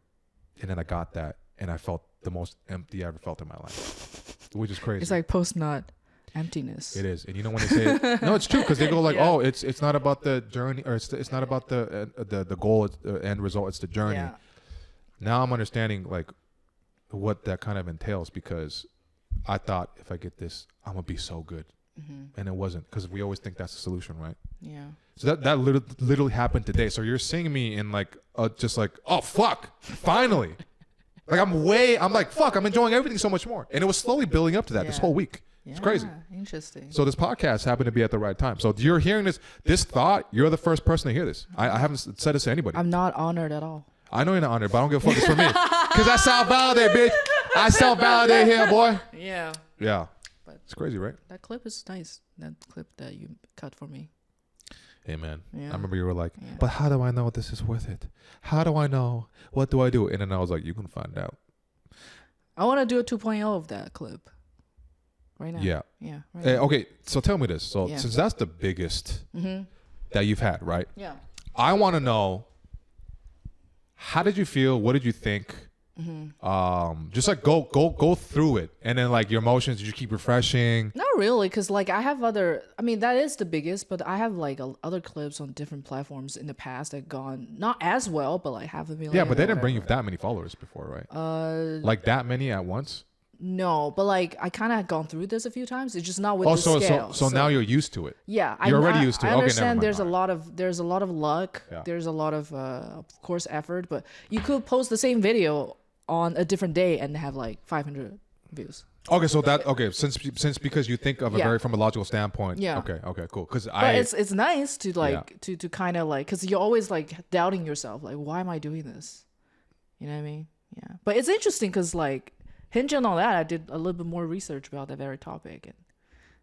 then I got that. And I felt the most empty I ever felt in my life, which is crazy. It's like post-nut emptiness. It is. And you know when they say it, no, it's true, because they go like, oh, it's not about the journey, or it's not about the goal, it's the end result, it's the journey. Yeah. Now I'm understanding like what that kind of entails, because I thought if I get this, I'm gonna be so good, and it wasn't, because we always think that's the solution, right? Yeah. So that literally happened today. So you're seeing me in like just like, oh fuck, finally. Like I'm like, fuck, I'm enjoying everything so much more. And it was slowly building up to that this whole week. It's crazy. Interesting. So this podcast happened to be at the right time. So you're hearing this thought, you're the first person to hear this. I haven't said this to anybody. I'm not honored at all. I know you're not honored, but I don't give a fuck. It's for me. Because I self-validate, bitch. I self-validate here, boy. Yeah. Yeah. But it's crazy, right? That clip is nice. That clip that you cut for me. Hey, man. Yeah. I remember you were like, but how do I know this is worth it? How do I know? What do I do? And then I was like, you can find out. I want to do a 2.0 of that clip right now. Yeah. Yeah. Right okay. So tell me this. So since that's the biggest that you've had, right? Yeah. I want to know, how did you feel? What did you think? Just like go through it, and then like your emotions, did you keep refreshing? Not really, because like I have that is the biggest, but I have like other clips on different platforms in the past that gone not as well, but like half a million. Yeah, but they didn't bring you that many followers before, right? Like that many at once? No, but like I kind of had gone through this a few times. It's just not with Oh, the so scale. now you're used to it. Yeah, You're already used to it. I Okay, never understand. mind. There's a All right. lot of luck. Yeah. There's a lot of course, effort. But you could post the same video on a different day and have like 500 views. Okay, so since because you think of it Yeah. very from a logical standpoint. Yeah. Okay, cool. Because But it's nice to like to kind of like, because you're always like doubting yourself, like, why am I doing this? You know what I mean? Yeah. But it's interesting because like hinging on that, I did a little bit more research about that very topic, and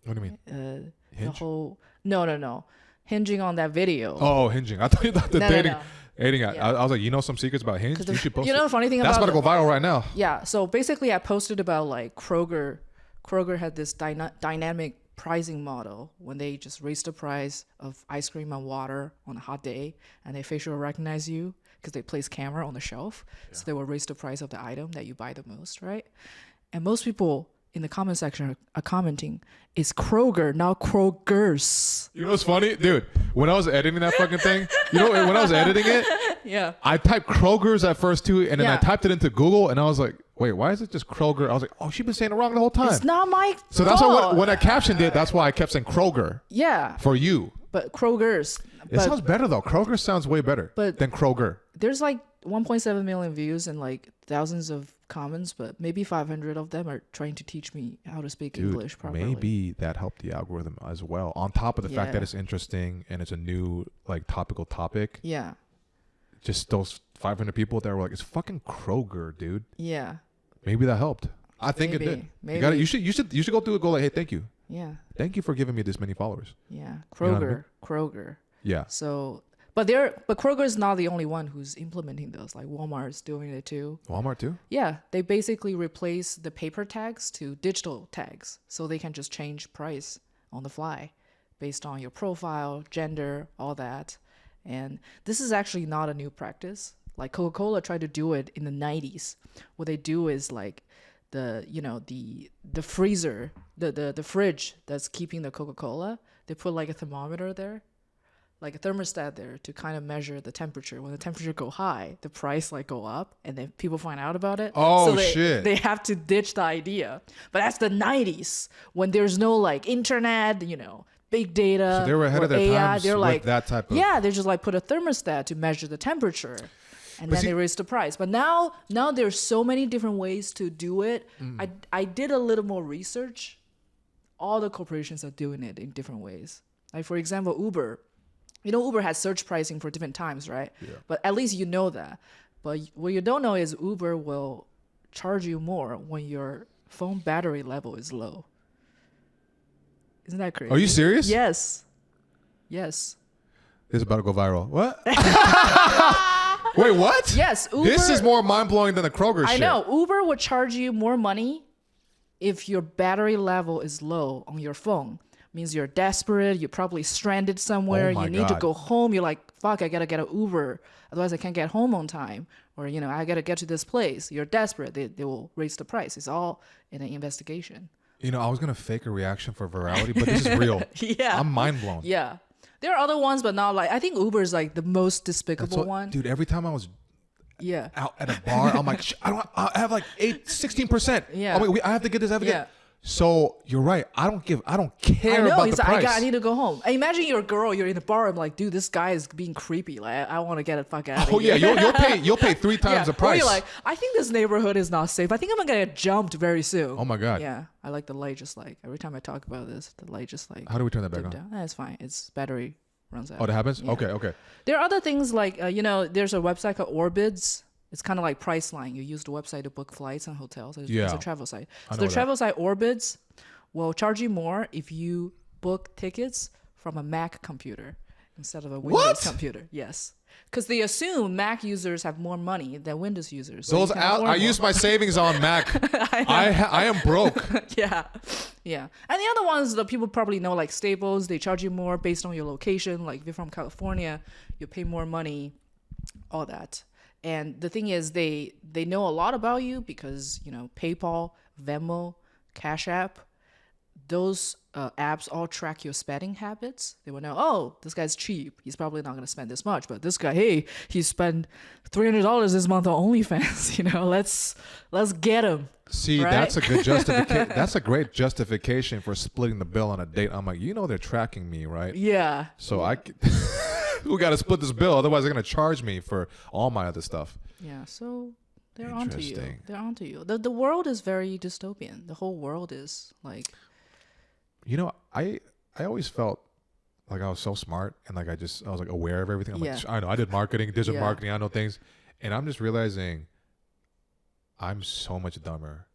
what do you mean? the Hinge? whole no hinging on that video. Oh, hinging. I thought you thought the No. dating. Yeah. I was like, you know some secrets about Hinge? You should post You know it. the funny thing That's about about to go viral right now. Yeah, so basically I posted about like Kroger had this dynamic pricing model when they just raised the price of ice cream and water on a hot day, and they facial recognize you because they place camera on the shelf. So they will raise the price of the item that you buy the most, right? And most people in the comment section are commenting, it's Kroger, not Kroger's. You know what's funny? Dude, when I was editing that fucking thing, when I was editing it, Yeah. I typed Kroger's at first too, and then I Yeah. typed it into Google, and I was like, wait, why is it just Kroger? I was like, oh, she's been saying it wrong the whole time. It's not my So that's fault. why when I captioned it, that's why I kept saying Kroger Yeah, for you. but Kroger's. It But sounds better though. Kroger sounds way better But- than Kroger. there's like 1.7 million views and like thousands of comments, but maybe 500 of them are trying to teach me how to speak Dude, English properly. maybe that helped the algorithm as well. On top of the fact that Yeah. it's interesting and it's a new like topical topic, Yeah, just those 500 people that were like, it's fucking Kroger, dude. yeah, Maybe that helped. I think Maybe, it did. maybe. You should go through it. Go like, hey, thank you, yeah, thank you for giving me this many followers. yeah. You know Kroger, what I mean? Kroger. Yeah. So, but Kroger is not the only one who's implementing those. Like Walmart's doing it too. Walmart too. Yeah, they basically replace the paper tags to digital tags, so they can just change price on the fly based on your profile, gender, all that. And this is actually not a new practice. Like Coca-Cola tried to do it in the 90s. What they do is like the freezer, the fridge that's keeping the Coca-Cola, they put like a thermometer there, like a thermostat there to kind of measure the temperature. When the temperature go high, the price like go up, and then people find out about it. Oh, so shit. They have to ditch the idea. But that's the 90s when there's no like internet, big data. So they were ahead or of their AI. times They're with like that type of. yeah, they just like put a thermostat to measure the temperature, and But then see- they raise the price. But now there's so many different ways to do it. I did a little more research. All the corporations are doing it in different ways. Like for example, Uber. Uber has surge pricing for different times, right? Yeah. But at least you know that. But what you don't know is Uber will charge you more when your phone battery level is low. Isn't that crazy? Are you serious? Yes. Yes. This is about to go viral. What? Wait, what? Yes, Uber. This is more mind blowing than the Kroger I shit. know. Uber would charge you more money if your battery level is low on your phone. Means you're desperate. You're probably stranded somewhere. Oh my You need to God. go home. You're like, fuck, I gotta get an Uber. Otherwise, I can't get home on time. Or, I gotta get to this place. You're desperate. They will raise the price. It's all in an investigation. I was gonna fake a reaction for virality, but this is real. Yeah. I'm mind blown. Yeah. There are other ones, but not like, I think Uber is like the most despicable one. Dude, every time I was Yeah. out at a bar, I'm like, I have like 16%. Yeah. I'm like, I have to get this. I have to Yeah. get. So you're right. I don't care I know. about He's the like, price. I need to go home. I imagine you're a girl. You're in the bar. I'm like, dude, this guy is being creepy. Like, I want to get the fuck out of Oh here. yeah, you'll pay 3 times the Or price. you're like, I think this neighborhood is not safe. I think I'm gonna get jumped very soon. Oh my God. Yeah, I like the light. Just like every time I talk about this, the light just like. How do we turn that back dip on? down. It's fine. It's battery runs out. Oh, that happens. Yeah. Okay. There are other things like there's a website called Orbids. It's kind of like Priceline. You use the website to book flights and hotels. It's Yeah. a travel site. I So know the that. travel site Orbids will charge you more if you book tickets from a Mac computer instead of a Windows What? computer. Yes. Because they assume Mac users have more money than Windows users. So Those you can out. afford I more. use my savings on Mac. I am broke. Yeah. And the other ones that people probably know, like Staples, they charge you more based on your location. Like if you're from California, you pay more money, all that. And the thing is, they know a lot about you because, PayPal, Venmo, Cash App, those apps all track your spending habits. They will know, oh, this guy's cheap. He's probably not going to spend this much. But this guy, hey, he spent $300 this month on OnlyFans. Let's get him. See, right? that's a good justification. That's a great justification for splitting the bill on a date. I'm like, they're tracking me, right? Yeah. So we got to split this bill. Otherwise, they're going to charge me for all my other stuff. Yeah. So they're onto you. Interesting. They're onto you. The world is very dystopian. The whole world is like. I always felt like I was so smart and like I was like aware of everything. I'm like, I know I did marketing, digital marketing, I know things, and I'm just realizing I'm so much dumber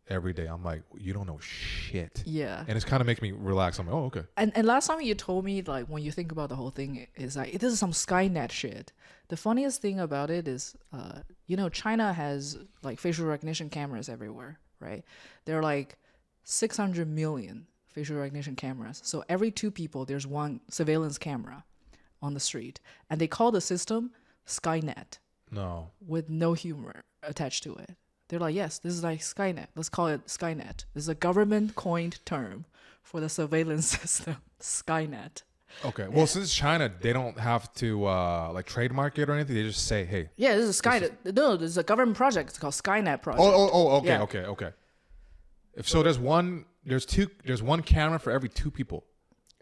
every day. I'm like, you don't know shit. Yeah. And it's kind of making me relax. I'm like, oh, okay. And last time you told me, like, when you think about the whole thing, is like, this is some Skynet shit. The funniest thing about it is, China has like facial recognition cameras everywhere, right? They're like 600 million facial recognition cameras. So every 2 people, there's one surveillance camera on the street. And they call the system Skynet. No. With no humor attached to it. They're like, yes, this is like Skynet. Let's call it Skynet. This is a government coined term for the surveillance system. Skynet. Okay. Well, since China, they don't have to like trademark it or anything. They just say, hey. Yeah, this is Skynet. No, this is a government project. It's called Skynet project. Okay, Yeah. okay. If so, there's one camera for every 2 people.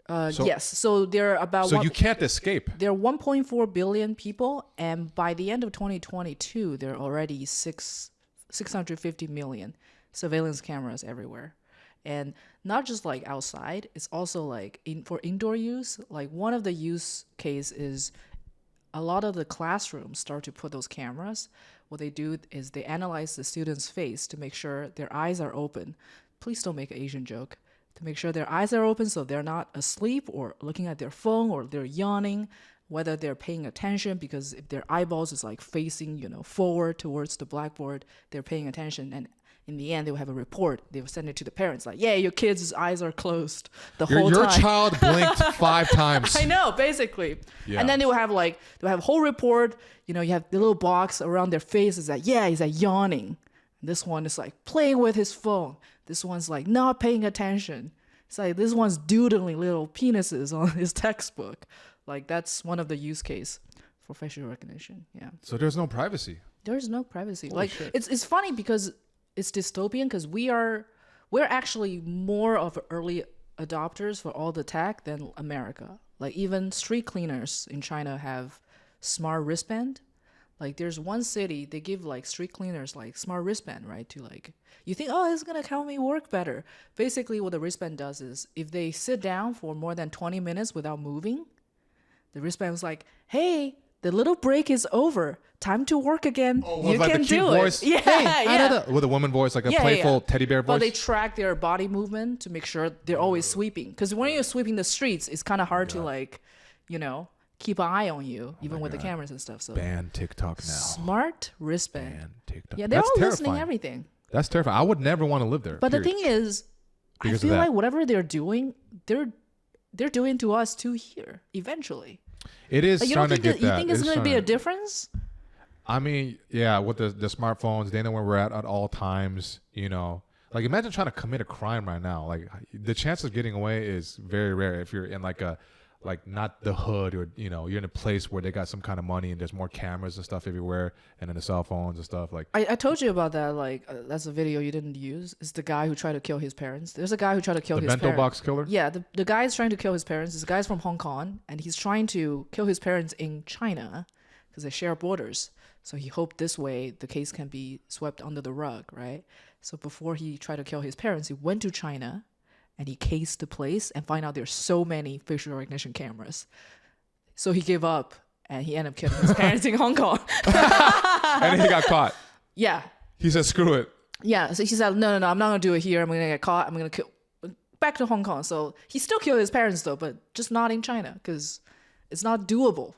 Yes. So there are about. So you can't escape. There are 1.4 billion people, and by the end of 2022, there are already 650 million surveillance cameras everywhere, and not just like outside. It's also like for indoor use. Like one of the use case is a lot of the classrooms start to put those cameras. What they do is they analyze the student's face to make sure their eyes are open. Please don't make an Asian joke. To make sure their eyes are open so they're not asleep or looking at their phone or they're yawning, whether they're paying attention, because if their eyeballs is like facing, forward towards the blackboard, they're paying attention. And in the end, they will have a report. They will send it to the parents like, yeah, your kid's eyes are closed the whole time. Your child blinked 5 times. I know, basically. Yeah. And then they will have a whole report. You have the little box around their face. Is like, yeah, he's like yawning. This one is like playing with his phone. This one's like not paying attention. It's like this one's doodling little penises on his textbook. Like that's one of the use case for facial recognition. Yeah. So there's no privacy. There's no privacy. Holy shit. It's funny because it's dystopian because we're actually more of early adopters for all the tech than America. Like even street cleaners in China have smart wristband. Like there's one city they give like street cleaners like smart wristband, right? To like you think, oh, it's gonna help me work better. Basically, what the wristband does is if they sit down for more than 20 minutes without moving, the wristband's like, hey, the little break is over. Time to work again. Oh, you like can the cute do voice. it. Yeah, hey, yeah. With a woman voice, like a playful teddy bear voice. But they track their body movement to make sure they're always sweeping. Because when you're sweeping the streets, it's kind of hard to like, keep an eye on you, even with the cameras and stuff. So ban TikTok now. Smart wristband. Ban TikTok. Yeah, they're That's all terrifying. listening everything. That's terrifying. I would never want to live there. But period. the thing is, Because I of feel that. like whatever they're doing, they're doing to us too here eventually. It is Like, you starting don't to think get that. you think it's going to be a difference? I mean, yeah, with the smartphones, they know where we're at all times, Like imagine trying to commit a crime right now. Like the chance of getting away is very rare if you're in like not the hood or you're in a place where they got some kind of money and there's more cameras and stuff everywhere and then the cell phones and stuff like. I told you about that. Like that's a video you didn't use. It's the guy who tried to kill his parents. There's a guy who tried to kill his parents. The bento box killer. Yeah, the guy is trying to kill his parents. This guy's from Hong Kong and he's trying to kill his parents in China because they share borders. So he hoped this way the case can be swept under the rug, right? So before he tried to kill his parents, he went to China and he cased the place and find out there's so many facial recognition cameras. So he gave up and he ended up killing his parents in Hong Kong. And then he got caught. Yeah. He said, screw it. Yeah. So he said, no, I'm not going to do it here. I'm going to get caught. I'm going to kill back to Hong Kong. So he still killed his parents though, but just not in China because it's not doable.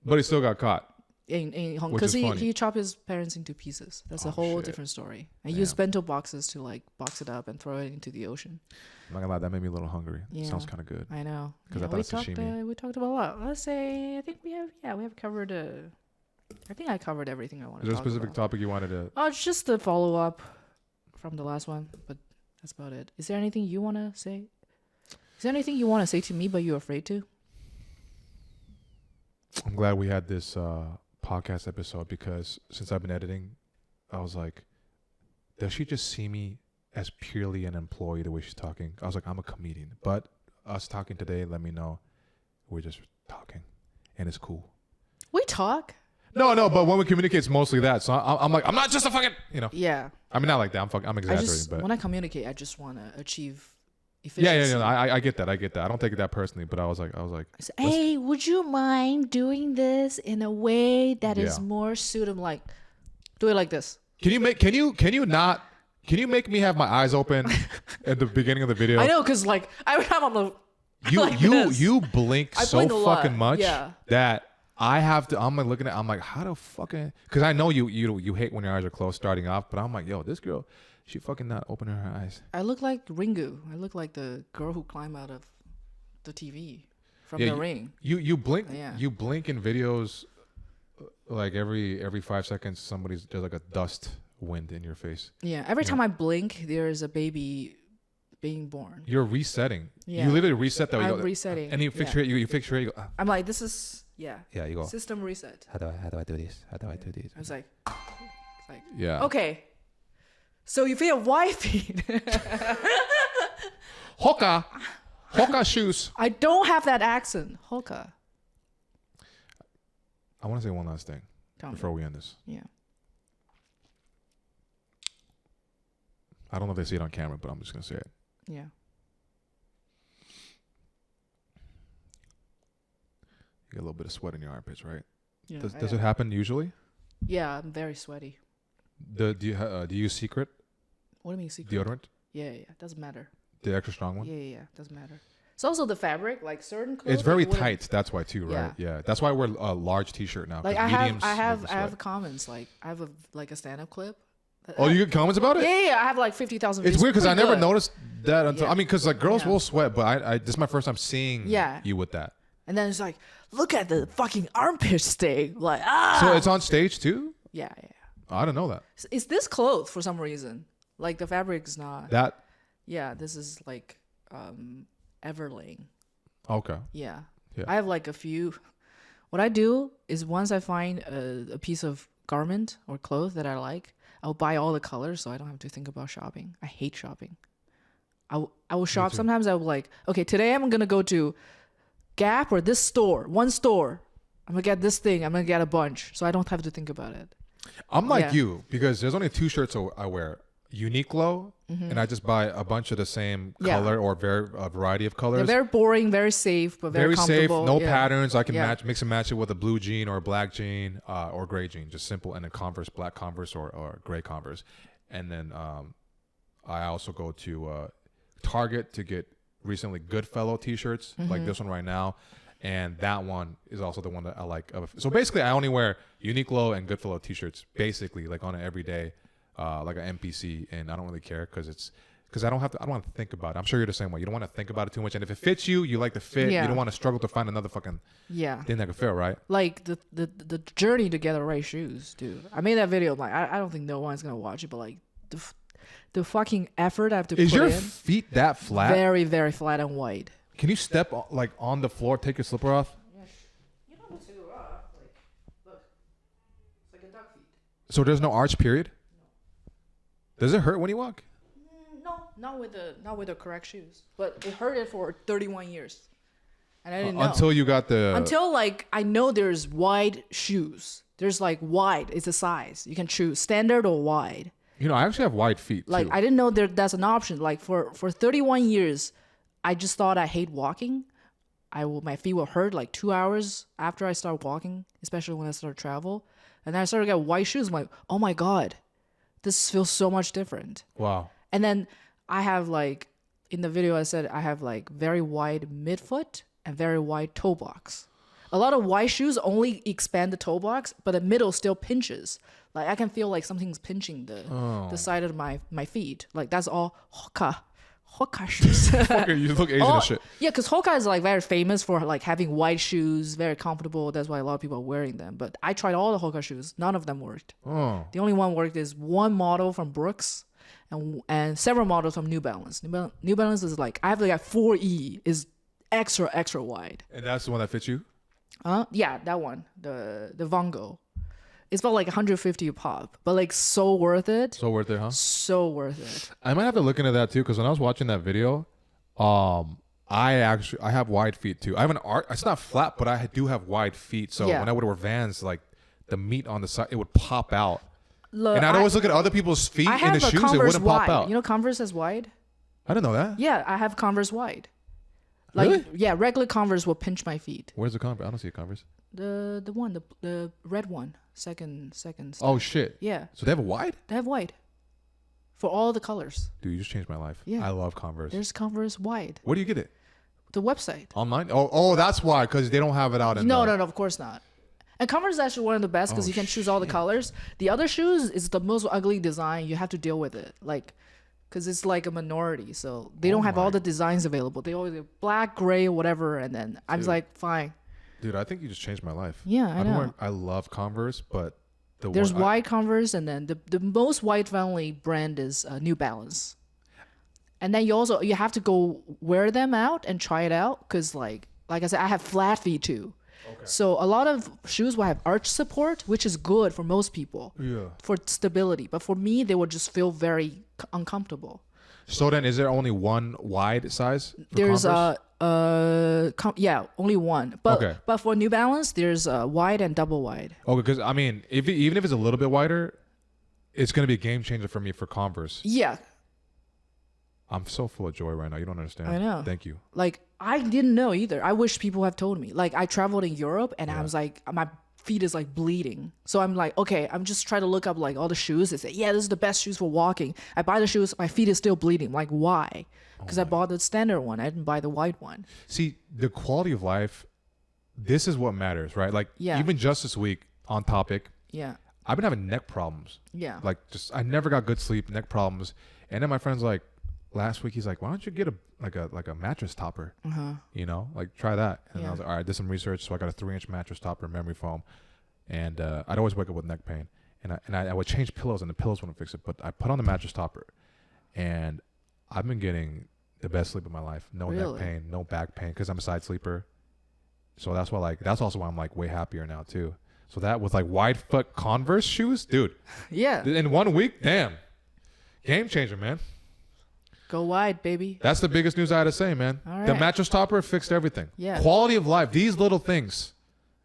But he still got caught. In Hong Kong, Which because is funny. he chopped his parents into pieces. That's a whole shit. different story. And used bento boxes to like box it up and throw it into the ocean. I'm not gonna lie, that made me a little hungry. Yeah. Sounds kind of good. I know. 'Cause I thought it's sashimi. We talked about a lot. Let's say I think we have covered. I think I covered everything I wanted. Is there a to talk specific about. topic you wanted to? Oh, it's just the follow up from the last one, but That's about it. Is there anything you want to say? Is there anything you want to say to me but you're afraid to? I'm glad we had this podcast episode because since I've been editing, I was like, does she just see me as purely an employee the way she's talking? I was like, I'm a comedian. But us talking today, let me know we're just talking and it's cool. We talk. No, but when we communicate, it's mostly that. So I'm like, I'm not just a fucking, Yeah. I mean, not like that. I'm exaggerating, but when I communicate, I just want to achieve yeah, efficiency. I get that. I don't take it that personally, but I was like, I said, hey, would you mind doing this in a way that is Yeah. more suitable? Like, do it like this. can you make me have my eyes open at the beginning of the video? I know, because like every time I'm like, you blink I so blink a lot. fucking much Yeah. that I have to. I'm like looking at. I'm like, how the fucking? Because I know you hate when your eyes are closed starting off, but I'm like, yo, this girl, she fucking not opening her eyes. I look like Ringu. I look like the girl who climbed out of the TV from the ring. You blink. Yeah. You blink in videos like every 5 seconds. There's like a dust wind in your face. Yeah. Every time I blink, there's a baby being born. You're resetting. Yeah. You literally reset that. I'm resetting. And you fix your you fix your. You go, ah. I'm like, this is yeah. You go. System reset. How do I do this? How do I do this? I was like, it's like Yeah. okay. So you feel wide feet. Hoka shoes. I don't have that accent. Hoka. I want to say one last thing before we end this. Yeah. I don't know if they see it on camera, but I'm just gonna say it. Yeah. You get a little bit of sweat in your armpits, right? Yeah. Does it happen usually? Yeah, I'm very sweaty. Do you use Secret What do you mean secret? deodorant? Yeah. Doesn't matter. The extra strong one? Yeah. Doesn't matter. It's also the fabric, like certain clothes. It's very like, wouldn't- tight. That's why too, right? Yeah. That's why I wear a large T-shirt now. 'cause Like I mediums have make me sweat. comments. Like I have a stand-up clip. Oh, you get comments about it? Yeah. I have like 50,000 views. It's weird because I Pretty never good. noticed that until Yeah. I mean, because like girls Yeah. will sweat, but I this is my first time seeing you with that. And then it's like, look at the fucking armpit sting. Like So it's on stage too? Yeah. I didn't know that. It's this clothes for some reason. Like the fabric is not. That Yeah, this is like Everlane. okay. Yeah. Yeah. I have like a few. What I do is once I find a piece of garment or clothes that I like, I'll buy all the colors so I don't have to think about shopping. I hate shopping. I will shop. too. Sometimes I will like, okay, today I'm going to go to Gap or this store, one store. I'm going to get this thing. I'm going to get a bunch so I don't have to think about it. I'm like Yeah. you because there's only two shirts I wear. Uniqlo, and I just buy a bunch of the same Mm-hmm. Yeah. color or a variety of colors. They're very boring, very safe, but very safe, comfortable. no Yeah. patterns. I can Yeah. mix and match it with a blue jean or a black jean or gray jean, just simple. And then Converse, black Converse or gray Converse. And then I also go to Target to get recently Goodfellow T-shirts, Mm-hmm. like this one right now. And that one is also the one that I like. So basically, I only wear Uniqlo and Goodfellow T-shirts, basically, like on an everyday, like an MPC, and I don't really care because I don't want to think about it. I'm sure you're the same way. You don't want to think about it too much, and if it fits you, you like the fit. Yeah. You don't want to struggle to find another fucking Yeah. thing that could fit, right? Like the journey to get the right shoes, dude. I made that video. Like I don't think no one's gonna watch it, but like the fucking effort I have to Is put your in. feet that flat? Very, very flat and wide. Can you step like on the floor, take your slipper off? You don't need to like look. It's like a duck feet. So there's no arch period? Does it hurt when you walk? No, not with the correct shoes. But it hurted for 31 years, and I didn't know Until you got the until like I know there's wide shoes. There's like wide. It's a size you can choose, standard or wide. I actually have wide feet Like too. I didn't know that's an option. Like for 31 years, I just thought I hate walking. My feet will hurt like 2 hours after I start walking, especially when I start travel. And then I started to get white shoes. I'm like, oh my god, this feels so much different. Wow. And then I have like in the video I said I have like very wide midfoot and very wide toe box. A lot of white shoes only expand the toe box, but the middle still pinches. Like I can feel like something's pinching the side of my feet. Like that's all Hoka shoes. Okay, you look Asian as shit. Yeah, because Hoka is like very famous for like having white shoes, very comfortable. That's why a lot of people are wearing them. But I tried all the Hoka shoes. None of them worked. Oh. The only one worked is one model from Brooks. and several models from New Balance. New Balance is like I have like a 4E is extra wide. And that's the one that fits you? Yeah, that one, the Vongo. It's about like 150 a pop, but like so worth it. So worth it, huh? So worth it. I might have to look into that too, because when I was watching that video, I have wide feet too. I have an art. It's not flat, but I do have wide feet. So Yeah. when I would wear Vans, like the meat on the side, it would pop out. Look, And I'd always look at other people's feet I in have the a shoes. Converse It wouldn't wide. pop out. You know Converse is wide? I didn't know that. Yeah, I have Converse wide. Like Really? yeah, regular Converse will pinch my feet. Where's the Converse? I don't see a Converse. The one, the red one, second. Oh shit. Yeah, So they have a wide? they have wide for all the colors. Dude, you just changed my life. Yeah. I love Converse. There's Converse wide. Where do you get it? The website. Online? Oh, that's why, because they don't have it out in No, of course not. And Converse is actually one of the best because Oh, you can choose all the colors. The other shoes is the most ugly design. You have to deal with it, like, because it's like a minority, so they don't have all the designs available. They always have black, gray, whatever, and then I'm just like, fine. Dude, I think you just changed my life. Yeah, I know. I love Converse, but There's wide Converse, and then the most wide friendly brand is New Balance. And then you have to go wear them out and try it out because like I said, I have flat feet too. Okay. So a lot of shoes will have arch support, which is good for most people. Yeah. For stability, but for me, they would just feel very uncomfortable. So then, is there only one wide size? For There's Converse? only one. But Okay. but for New Balance, there's wide and double wide. Oh, because I mean, even if it's a little bit wider, it's gonna be a game changer for me for Converse. Yeah, I'm so full of joy right now. You don't understand. I know. Thank you. like I didn't know either. I wish people have told me. Like I traveled in Europe and I was like, my feet is like bleeding. So I'm like, okay, I'm just trying to look up like all the shoes. They say, yeah, this is the best shoes for walking. I buy the shoes, my feet is still bleeding. Like why? Because I bought the standard one. I didn't buy the wide one. See, the quality of life. This is what matters, right? Like Yeah. even just this week on topic, Yeah, I've been having neck problems. yeah, Like just I never got good sleep, neck problems. And then my friend's like, last week he's like, why don't you get a mattress topper? You know, like try that. And I was like, all right, I did some research, so I got a 3-inch mattress topper, memory foam, and I'd always wake up with neck pain, and I would change pillows, and the pillows wouldn't fix it. But I put on the mattress topper, and I've been getting the best sleep of my life. No Really? neck pain, no back pain, because I'm a side sleeper. So that's why that's also why I'm like way happier now too. So that with like wide foot Converse shoes, dude, yeah. in 1 week, damn, game changer, man. Go wide, baby. That's the biggest news I had to say, man. All The right. mattress topper fixed everything. Yeah. Quality of life. These little things.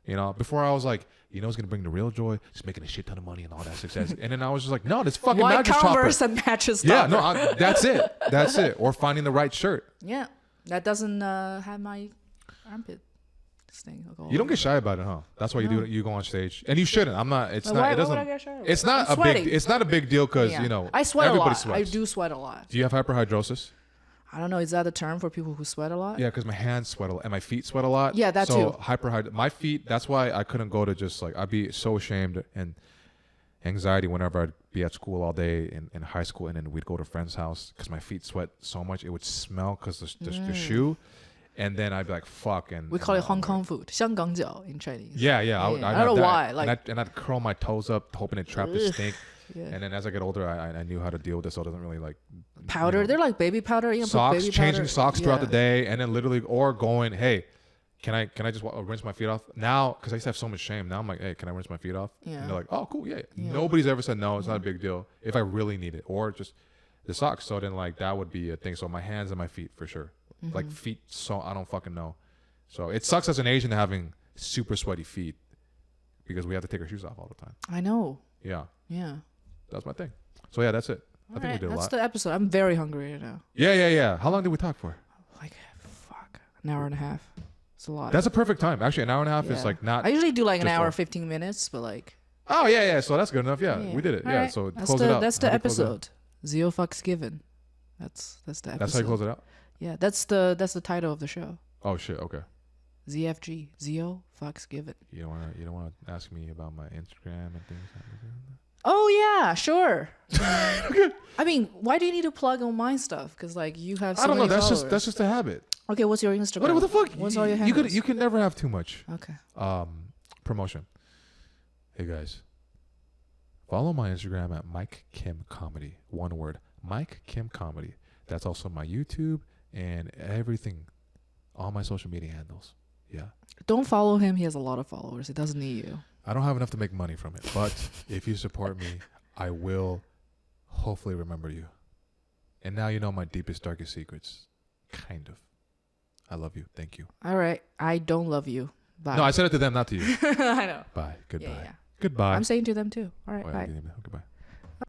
You know, before I was like, you know, it's going to bring the real joy. Just making a shit ton of money and all that success. And then I was just like, no, this fucking White mattress Converse topper. and mattress Yeah, topper. no, that's it. That's it. Or finding the right shirt. Yeah, that doesn't have my armpit thing. You don't get shy about it, huh? That's why you do it. You go on stage, and you shouldn't. I'm not. It's Well, not. why It doesn't. would I get shy about It's it? not I'm a sweating. big. It's not a big deal because Yeah. you know I sweat a everybody lot. sweats. I do sweat a lot. Do you have hyperhidrosis? I don't know. Is that a term for people who sweat a lot? Yeah, because my hands sweat a lot and my feet sweat a lot. Yeah, that so too. My feet. That's why I couldn't go to just like I'd be so ashamed and anxiety whenever I'd be at school all day in high school, and then we'd go to a friend's house because my feet sweat so much it would smell because the shoe, and then I'd be like fuck. And We call it Hong Kong food, 香港脚 in Chinese. Yeah. I don't know why. Like, and I'd curl my toes up hoping it trapped the stink. Yeah. And then as I get older, I knew how to deal with it, so it doesn't really like powder. you know, They're like baby powder. You can put socks, baby changing powder. socks throughout the Yeah. day, and then literally or going, hey, can I just rinse my feet off now? Because I used to have so much shame. Now I'm like, hey, can I rinse my feet off? Yeah. And they're like, oh, cool, yeah. Nobody's ever said no. It's not a big deal if I really need it, or just the socks. So then like that would be a thing. So my hands and my feet for sure. Like feet, so I don't fucking know. So it sucks as an Asian having super sweaty feet because we have to take our shoes off all the time. I know. Yeah, Yeah. that's my thing. So yeah, that's it. I think Alright, we did a that's lot. the episode. I'm very hungry right now. Yeah. How long did we talk for? Like, fuck, an hour and a half. It's a lot. That's a perfect time. Actually, an hour and a half is Yeah. like not. I usually do like an just hour, a- 15 minutes, but like. Oh yeah. So that's good enough. Yeah, we did it. Yeah. Alright. So that's close the it out. that's the How do you close it out? episode. Zeo fucks given. That's the episode. That's how you close it out. Yeah, that's the title of the show. Oh shit. Okay. ZFG. Zeo fucks given. You don't want to ask me about my Instagram and things. Oh yeah, sure. I mean, why do you need to plug on my stuff? Because like you have. So I don't know. many That's followers. just a habit. Okay, what's your Instagram? What the fuck? What's all your you handles? you can never have too much Okay. promotion. Hey guys, follow my Instagram at Mike Kim Comedy. One word, Mike Kim Comedy. That's also my YouTube and everything, all my social media handles. Yeah. Don't follow him. He has a lot of followers. He doesn't need you. I don't have enough to make money from it, but if you support me, I will hopefully remember you. And now you know my deepest, darkest secrets. Kind of. I love you. Thank you. All right. I don't love you. Bye. No, I said it to them, not to you. I know. Bye. Goodbye. Yeah. Goodbye. I'm saying to them too. All right. Oh, bye. yeah, goodbye.